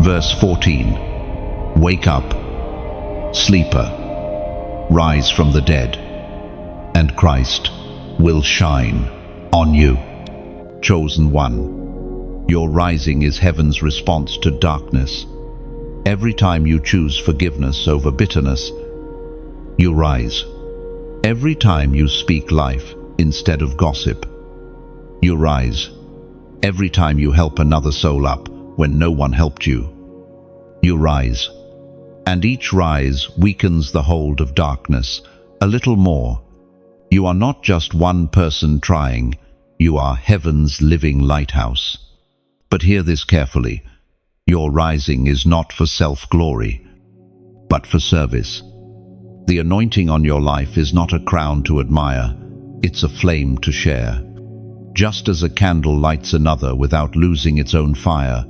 verse 14, "Wake up, sleeper, rise from the dead, and Christ will shine on you." Chosen one. Your rising is heaven's response to darkness. Every time you choose forgiveness over bitterness, you rise. Every time you speak life instead of gossip, you rise. Every time you help another soul up when no one helped you, you rise. And each rise weakens the hold of darkness a little more. You are not just one person trying, you are heaven's living lighthouse. But hear this carefully. Your rising is not for self-glory, but for service. The anointing on your life is not a crown to admire, it's a flame to share. Just as a candle lights another without losing its own fire,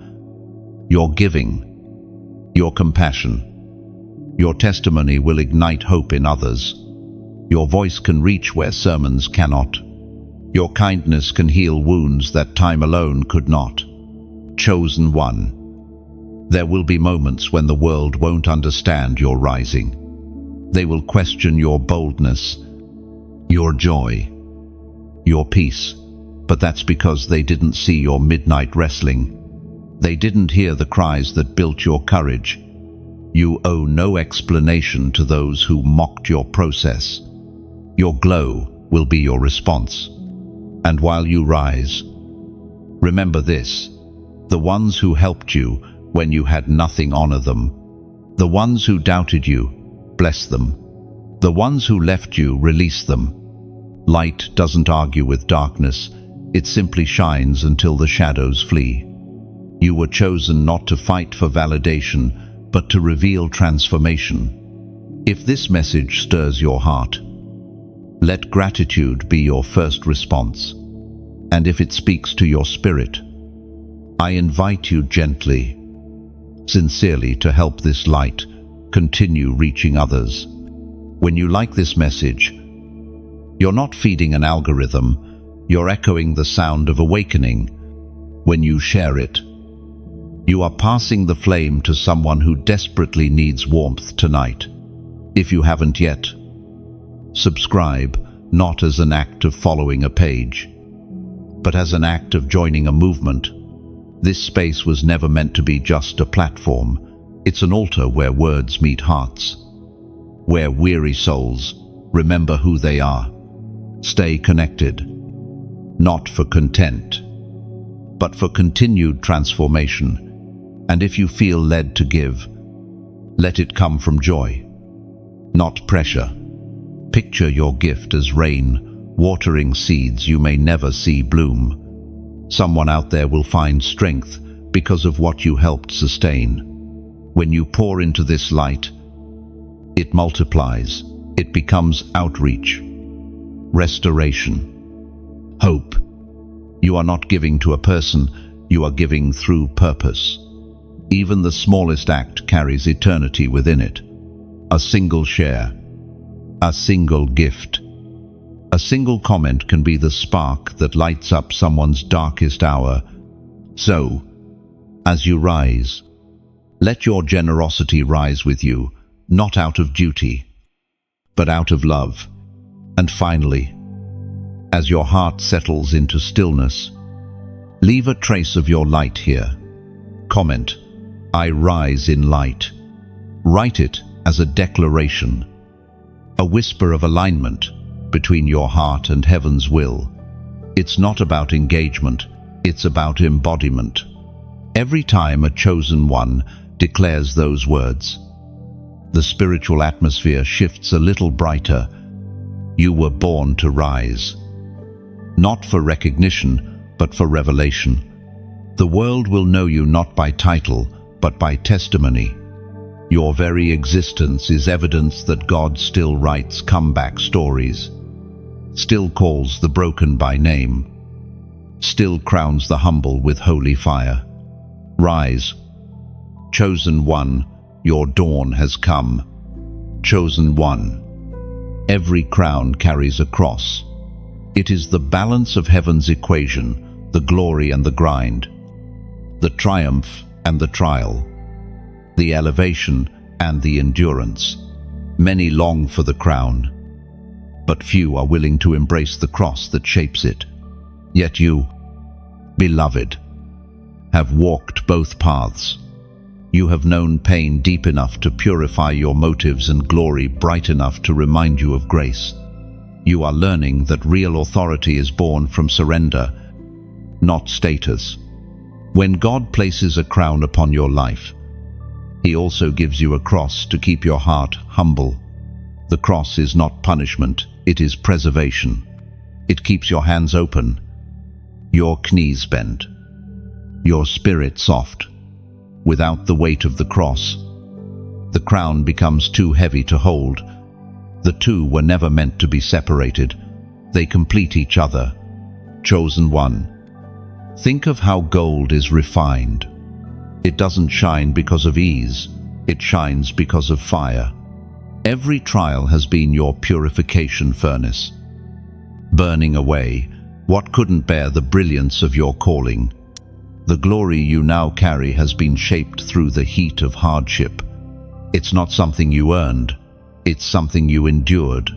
your giving, your compassion, your testimony will ignite hope in others. Your voice can reach where sermons cannot. Your kindness can heal wounds that time alone could not. Chosen one. There will be moments when the world won't understand your rising. They will question your boldness, your joy, your peace. But that's because they didn't see your midnight wrestling. They didn't hear the cries that built your courage. You owe no explanation to those who mocked your process. Your glow will be your response. And while you rise, remember this: the ones who helped you when you had nothing, honor them. The ones who doubted you, bless them. The ones who left you, release them. Light doesn't argue with darkness, it simply shines until the shadows flee. You were chosen not to fight for validation, but to reveal transformation. If this message stirs your heart, let gratitude be your first response. And if it speaks to your spirit, I invite you gently, sincerely, to help this light continue reaching others. When you like this message, you're not feeding an algorithm, you're echoing the sound of awakening. When you share it, you are passing the flame to someone who desperately needs warmth tonight. If you haven't yet, subscribe, not as an act of following a page, but as an act of joining a movement. This space was never meant to be just a platform. It's an altar where words meet hearts, where weary souls remember who they are. Stay connected, not for content, but for continued transformation. And if you feel led to give, let it come from joy, not pressure. Picture your gift as rain, watering seeds you may never see bloom. Someone out there will find strength because of what you helped sustain. When you pour into this light, it multiplies. It becomes outreach, restoration, hope. You are not giving to a person, you are giving through purpose. Even the smallest act carries eternity within it. A single share, a single gift, a single comment can be the spark that lights up someone's darkest hour. So, as you rise, let your generosity rise with you, not out of duty, but out of love. And finally, as your heart settles into stillness, leave a trace of your light here. Comment, "I rise in light." Write it as a declaration, a whisper of alignment between your heart and heaven's will. It's not about engagement, it's about embodiment. Every time a chosen one declares those words, the spiritual atmosphere shifts a little brighter. You were born to rise, not for recognition, but for revelation. The world will know you not by title, but by testimony. Your very existence is evidence that God still writes comeback stories, still calls the broken by name, still crowns the humble with holy fire. Rise, chosen one, your dawn has come. Chosen one. Every crown carries a cross. It is the balance of heaven's equation, the glory and the grind, the triumph and the trial, the elevation and the endurance. Many long for the crown, but few are willing to embrace the cross that shapes it. Yet you, beloved, have walked both paths. You have known pain deep enough to purify your motives and glory bright enough to remind you of grace. You are learning that real authority is born from surrender, not status. When God places a crown upon your life, He also gives you a cross to keep your heart humble. The cross is not punishment, it is preservation. It keeps your hands open, your knees bent, your spirit soft. Without the weight of the cross, the crown becomes too heavy to hold. The two were never meant to be separated. They complete each other. Chosen one. Think of how gold is refined. It doesn't shine because of ease. It shines because of fire. Every trial has been your purification furnace, burning away what couldn't bear the brilliance of your calling. The glory you now carry has been shaped through the heat of hardship. It's not something you earned, it's something you endured.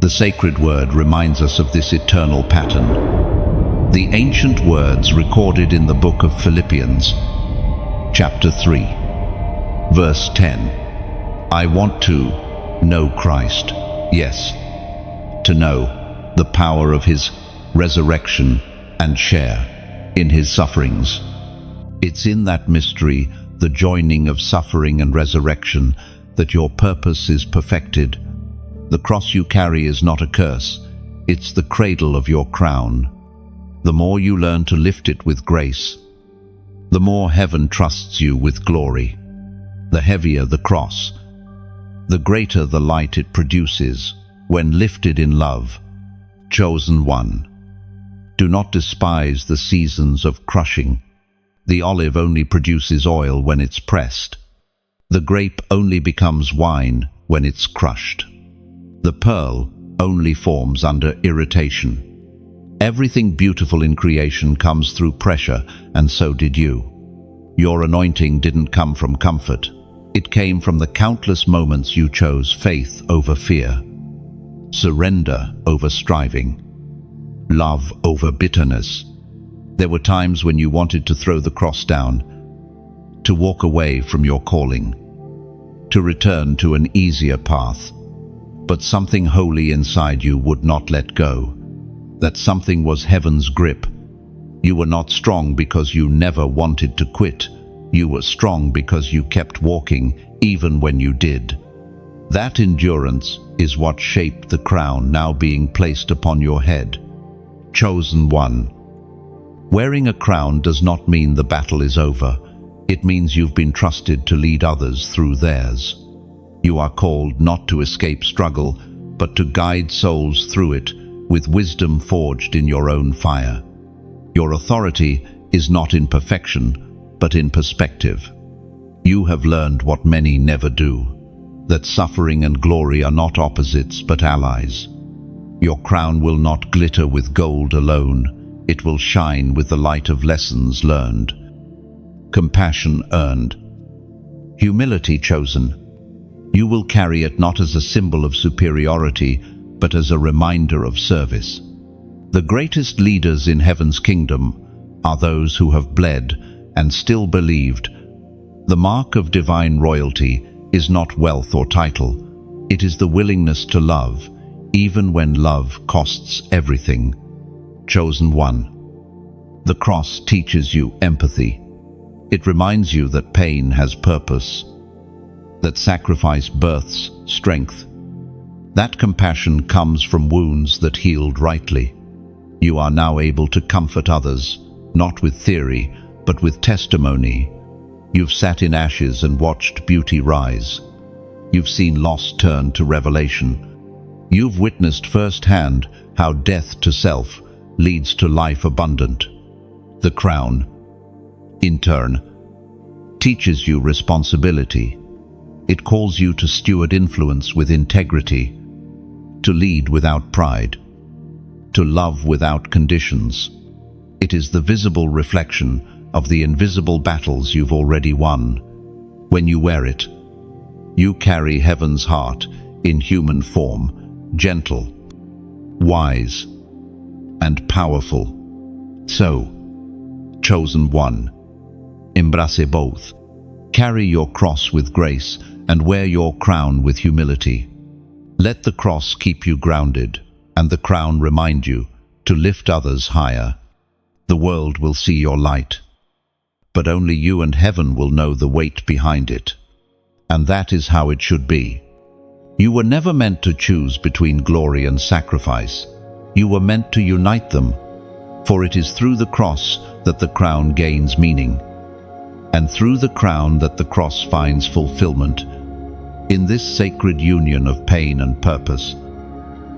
The sacred word reminds us of this eternal pattern. The ancient words recorded in the book of Philippians, chapter 3, verse 10. I want to know Christ, yes, to know the power of His resurrection and share in His sufferings. It's in that mystery, the joining of suffering and resurrection, that your purpose is perfected. The cross you carry is not a curse, it's the cradle of your crown. The more you learn to lift it with grace, the more heaven trusts you with glory. The heavier the cross, the greater the light it produces when lifted in love. Chosen one. Do not despise the seasons of crushing. The olive only produces oil when it's pressed. The grape only becomes wine when it's crushed. The pearl only forms under irritation. Everything beautiful in creation comes through pressure, and so did you. Your anointing didn't come from comfort. It came from the countless moments you chose faith over fear, surrender over striving, love over bitterness. There were times when you wanted to throw the cross down, to walk away from your calling, to return to an easier path. But something holy inside you would not let go. That something was heaven's grip. You were not strong because you never wanted to quit. You were strong because you kept walking even when you did. That endurance is what shaped the crown now being placed upon your head. Chosen one. Wearing a crown does not mean the battle is over. It means you've been trusted to lead others through theirs. You are called not to escape struggle, but to guide souls through it with wisdom forged in your own fire. Your authority is not in perfection, but in perspective. You have learned what many never do, that suffering and glory are not opposites but allies. Your crown will not glitter with gold alone, it will shine with the light of lessons learned, compassion earned, humility chosen. You will carry it not as a symbol of superiority, but as a reminder of service. The greatest leaders in heaven's kingdom are those who have bled and still believed. The mark of divine royalty is not wealth or title. It is the willingness to love, even when love costs everything. Chosen one. The cross teaches you empathy. It reminds you that pain has purpose, that sacrifice births strength. That compassion comes from wounds that healed rightly. You are now able to comfort others, not with theory, but with testimony. You've sat in ashes and watched beauty rise. You've seen loss turn to revelation. You've witnessed firsthand how death to self leads to life abundant. The crown, in turn, teaches you responsibility. It calls you to steward influence with integrity, to lead without pride, to love without conditions. It is the visible reflection of the invisible battles you've already won. When you wear it, you carry heaven's heart in human form, gentle, wise, and powerful. So, chosen one, Embrace both. Carry your cross with grace and wear your crown with humility. Let the cross keep you grounded, and the crown remind you to lift others higher. The world will see your light, but only you and heaven will know the weight behind it. And that is how it should be. You were never meant to choose between glory and sacrifice. You were meant to unite them, for it is through the cross that the crown gains meaning, and through the crown that the cross finds fulfillment. In this sacred union of pain and purpose,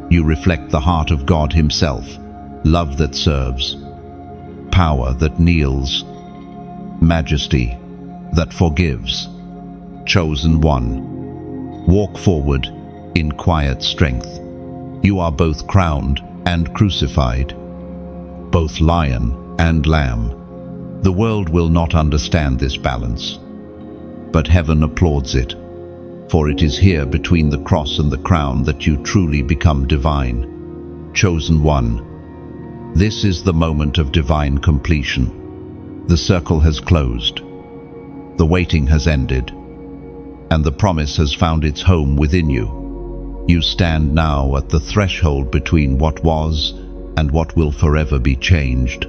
you reflect the heart of God Himself, love that serves, power that kneels, majesty that forgives. Chosen one, walk forward in quiet strength. You are both crowned and crucified, both lion and lamb. The world will not understand this balance, but heaven applauds it, for it is here between the cross and the crown that you truly become divine. Chosen one, this is the moment of divine completion. The circle has closed, the waiting has ended, and the promise has found its home within you. You stand now at the threshold between what was and what will forever be changed.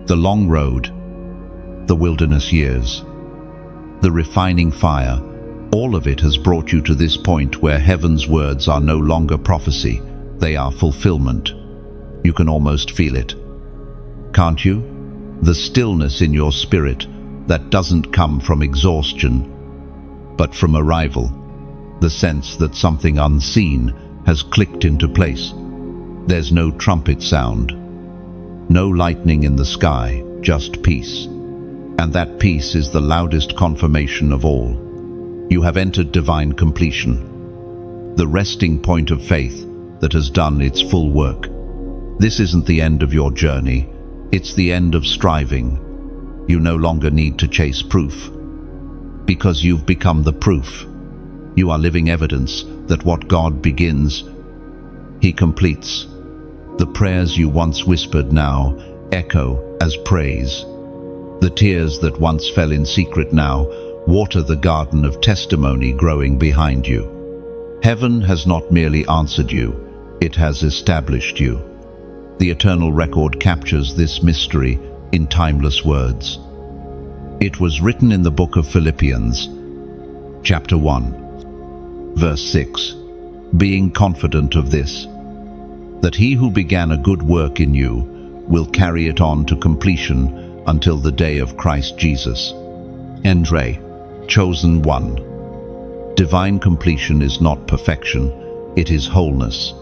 The long road, the wilderness years, the refining fire, all of it has brought you to this point where heaven's words are no longer prophecy, they are fulfillment. You can almost feel it, can't you? The stillness in your spirit that doesn't come from exhaustion, but from arrival. The sense that something unseen has clicked into place. There's no trumpet sound, no lightning in the sky, just peace. And that peace is the loudest confirmation of all. You have entered divine completion, the resting point of faith that has done its full work. This isn't the end of your journey, it's the end of striving. You no longer need to chase proof, because you've become the proof. You are living evidence that what God begins, He completes. The prayers you once whispered now echo as praise. The tears that once fell in secret now water the garden of testimony growing behind you. Heaven has not merely answered you, it has established you. The eternal record captures this mystery in timeless words. It was written in the book of Philippians, chapter 1, verse 6, being confident of this, that He who began a good work in you will carry it on to completion until the day of Christ Jesus. Andre, chosen one. Divine completion is not perfection, it is wholeness.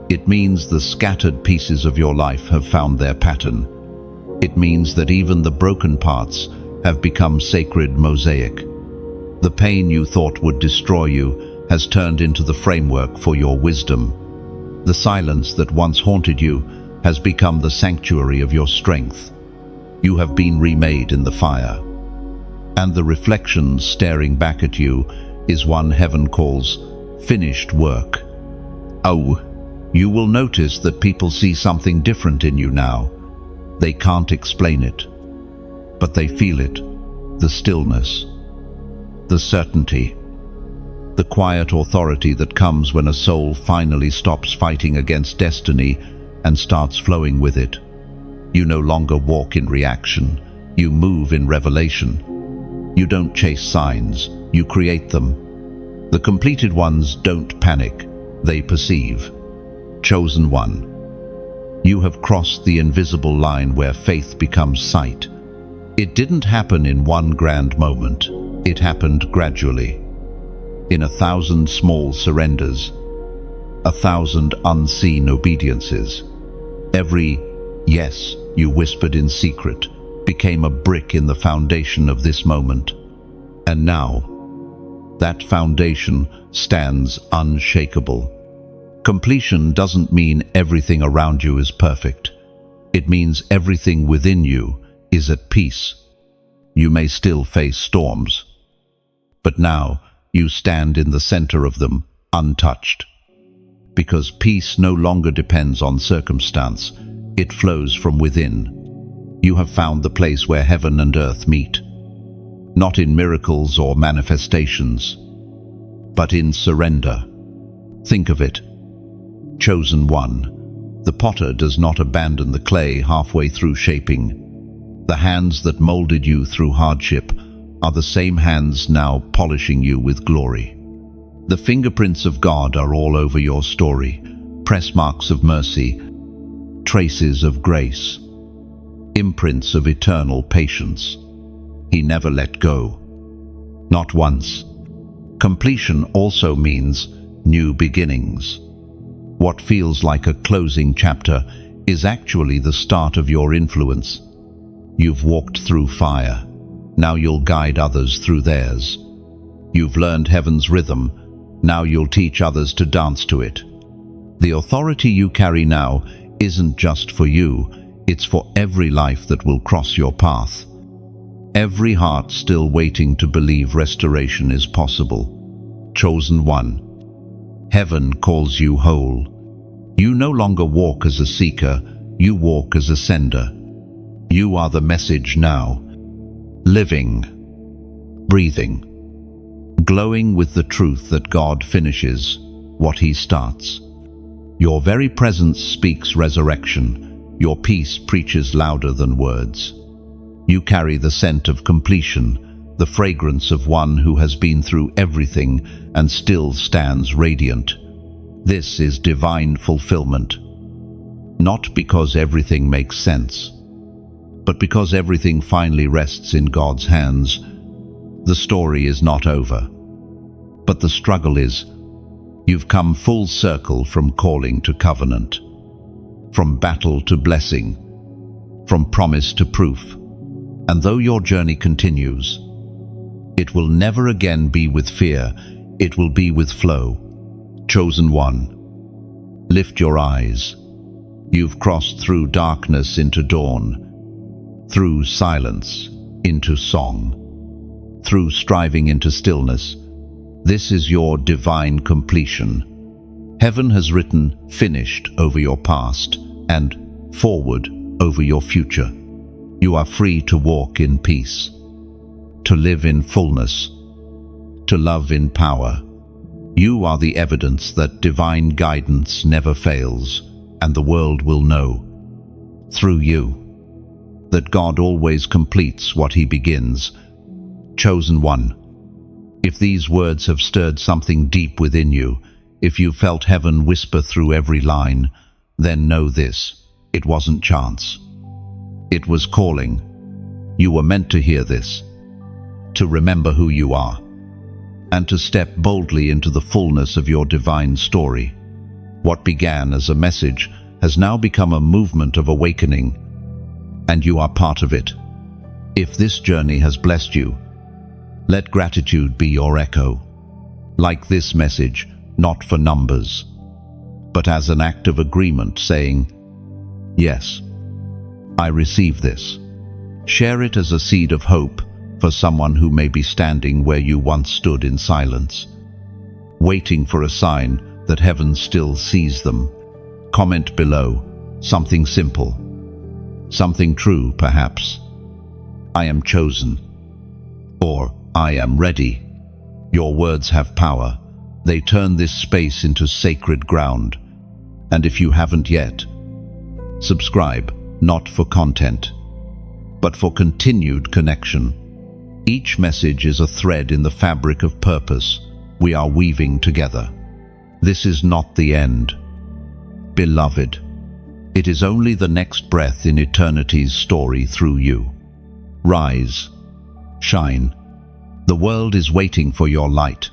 It means the scattered pieces of your life have found their pattern. It means that even the broken parts have become sacred mosaic. The pain you thought would destroy you has turned into the framework for your wisdom. The silence that once haunted you has become the sanctuary of your strength. You have been remade in the fire, and the reflection staring back at you is one heaven calls finished work. Oh, you will notice that people see something different in you now. They can't explain it, but they feel it. The stillness, the certainty, the quiet authority that comes when a soul finally stops fighting against destiny and starts flowing with it. You no longer walk in reaction, you move in revelation. You don't chase signs, you create them. The completed ones don't panic, they perceive. Chosen one, you have crossed the invisible line where faith becomes sight. It didn't happen in one grand moment, it happened gradually. In 1,000 small surrenders, 1,000 unseen obediences. Every yes you whispered in secret became a brick in the foundation of this moment. And now, that foundation stands unshakable. Completion doesn't mean everything around you is perfect. It means everything within you is at peace. You may still face storms, but now you stand in the center of them, untouched. Because peace no longer depends on circumstance, it flows from within. You have found the place where heaven and earth meet, not in miracles or manifestations, but in surrender. Think of it. Chosen one. The potter does not abandon the clay halfway through shaping. The hands that molded you through hardship are the same hands now polishing you with glory. The fingerprints of God are all over your story, press marks of mercy, traces of grace, imprints of eternal patience. He never let go. Not once. Completion also means new beginnings. What feels like a closing chapter is actually the start of your influence. You've walked through fire. Now you'll guide others through theirs. You've learned heaven's rhythm. Now you'll teach others to dance to it. The authority you carry now isn't just for you, it's for every life that will cross your path. Every heart still waiting to believe restoration is possible. Chosen one. Heaven calls you whole. You no longer walk as a seeker, you walk as a sender. You are the message now. Living, breathing, glowing with the truth that God finishes what He starts. Your very presence speaks resurrection. Your peace preaches louder than words. You carry the scent of completion, the fragrance of one who has been through everything and still stands radiant. This is divine fulfillment. Not because everything makes sense, but because everything finally rests in God's hands. The story is not over, but the struggle is. You've come full circle from calling to covenant, from battle to blessing, from promise to proof. And though your journey continues, it will never again be with fear, it will be with flow. Chosen one, lift your eyes. You've crossed through darkness into dawn, through silence into song, through striving into stillness. This is your divine completion. Heaven has written finished over your past and forward over your future. You are free to walk in peace, to live in fullness, to love in power. You are the evidence that divine guidance never fails, and the world will know, through you, that God always completes what He begins. Chosen one. If these words have stirred something deep within you, if you felt heaven whisper through every line, then know this: it wasn't chance. It was calling. You were meant to hear this, to remember who you are, and to step boldly into the fullness of your divine story. What began as a message has now become a movement of awakening, and you are part of it. If this journey has blessed you, let gratitude be your echo. Like this message, not for numbers, but as an act of agreement saying, yes, I receive this. Share it as a seed of hope for someone who may be standing where you once stood in silence, waiting for a sign that heaven still sees them. Comment below, something simple, something true perhaps. I am chosen, or I am ready. Your words have power. They turn this space into sacred ground. And if you haven't yet, subscribe, not for content, but for continued connection. Each message is a thread in the fabric of purpose we are weaving together. This is not the end, beloved. It is only the next breath in eternity's story through you. Rise, shine. The world is waiting for your light.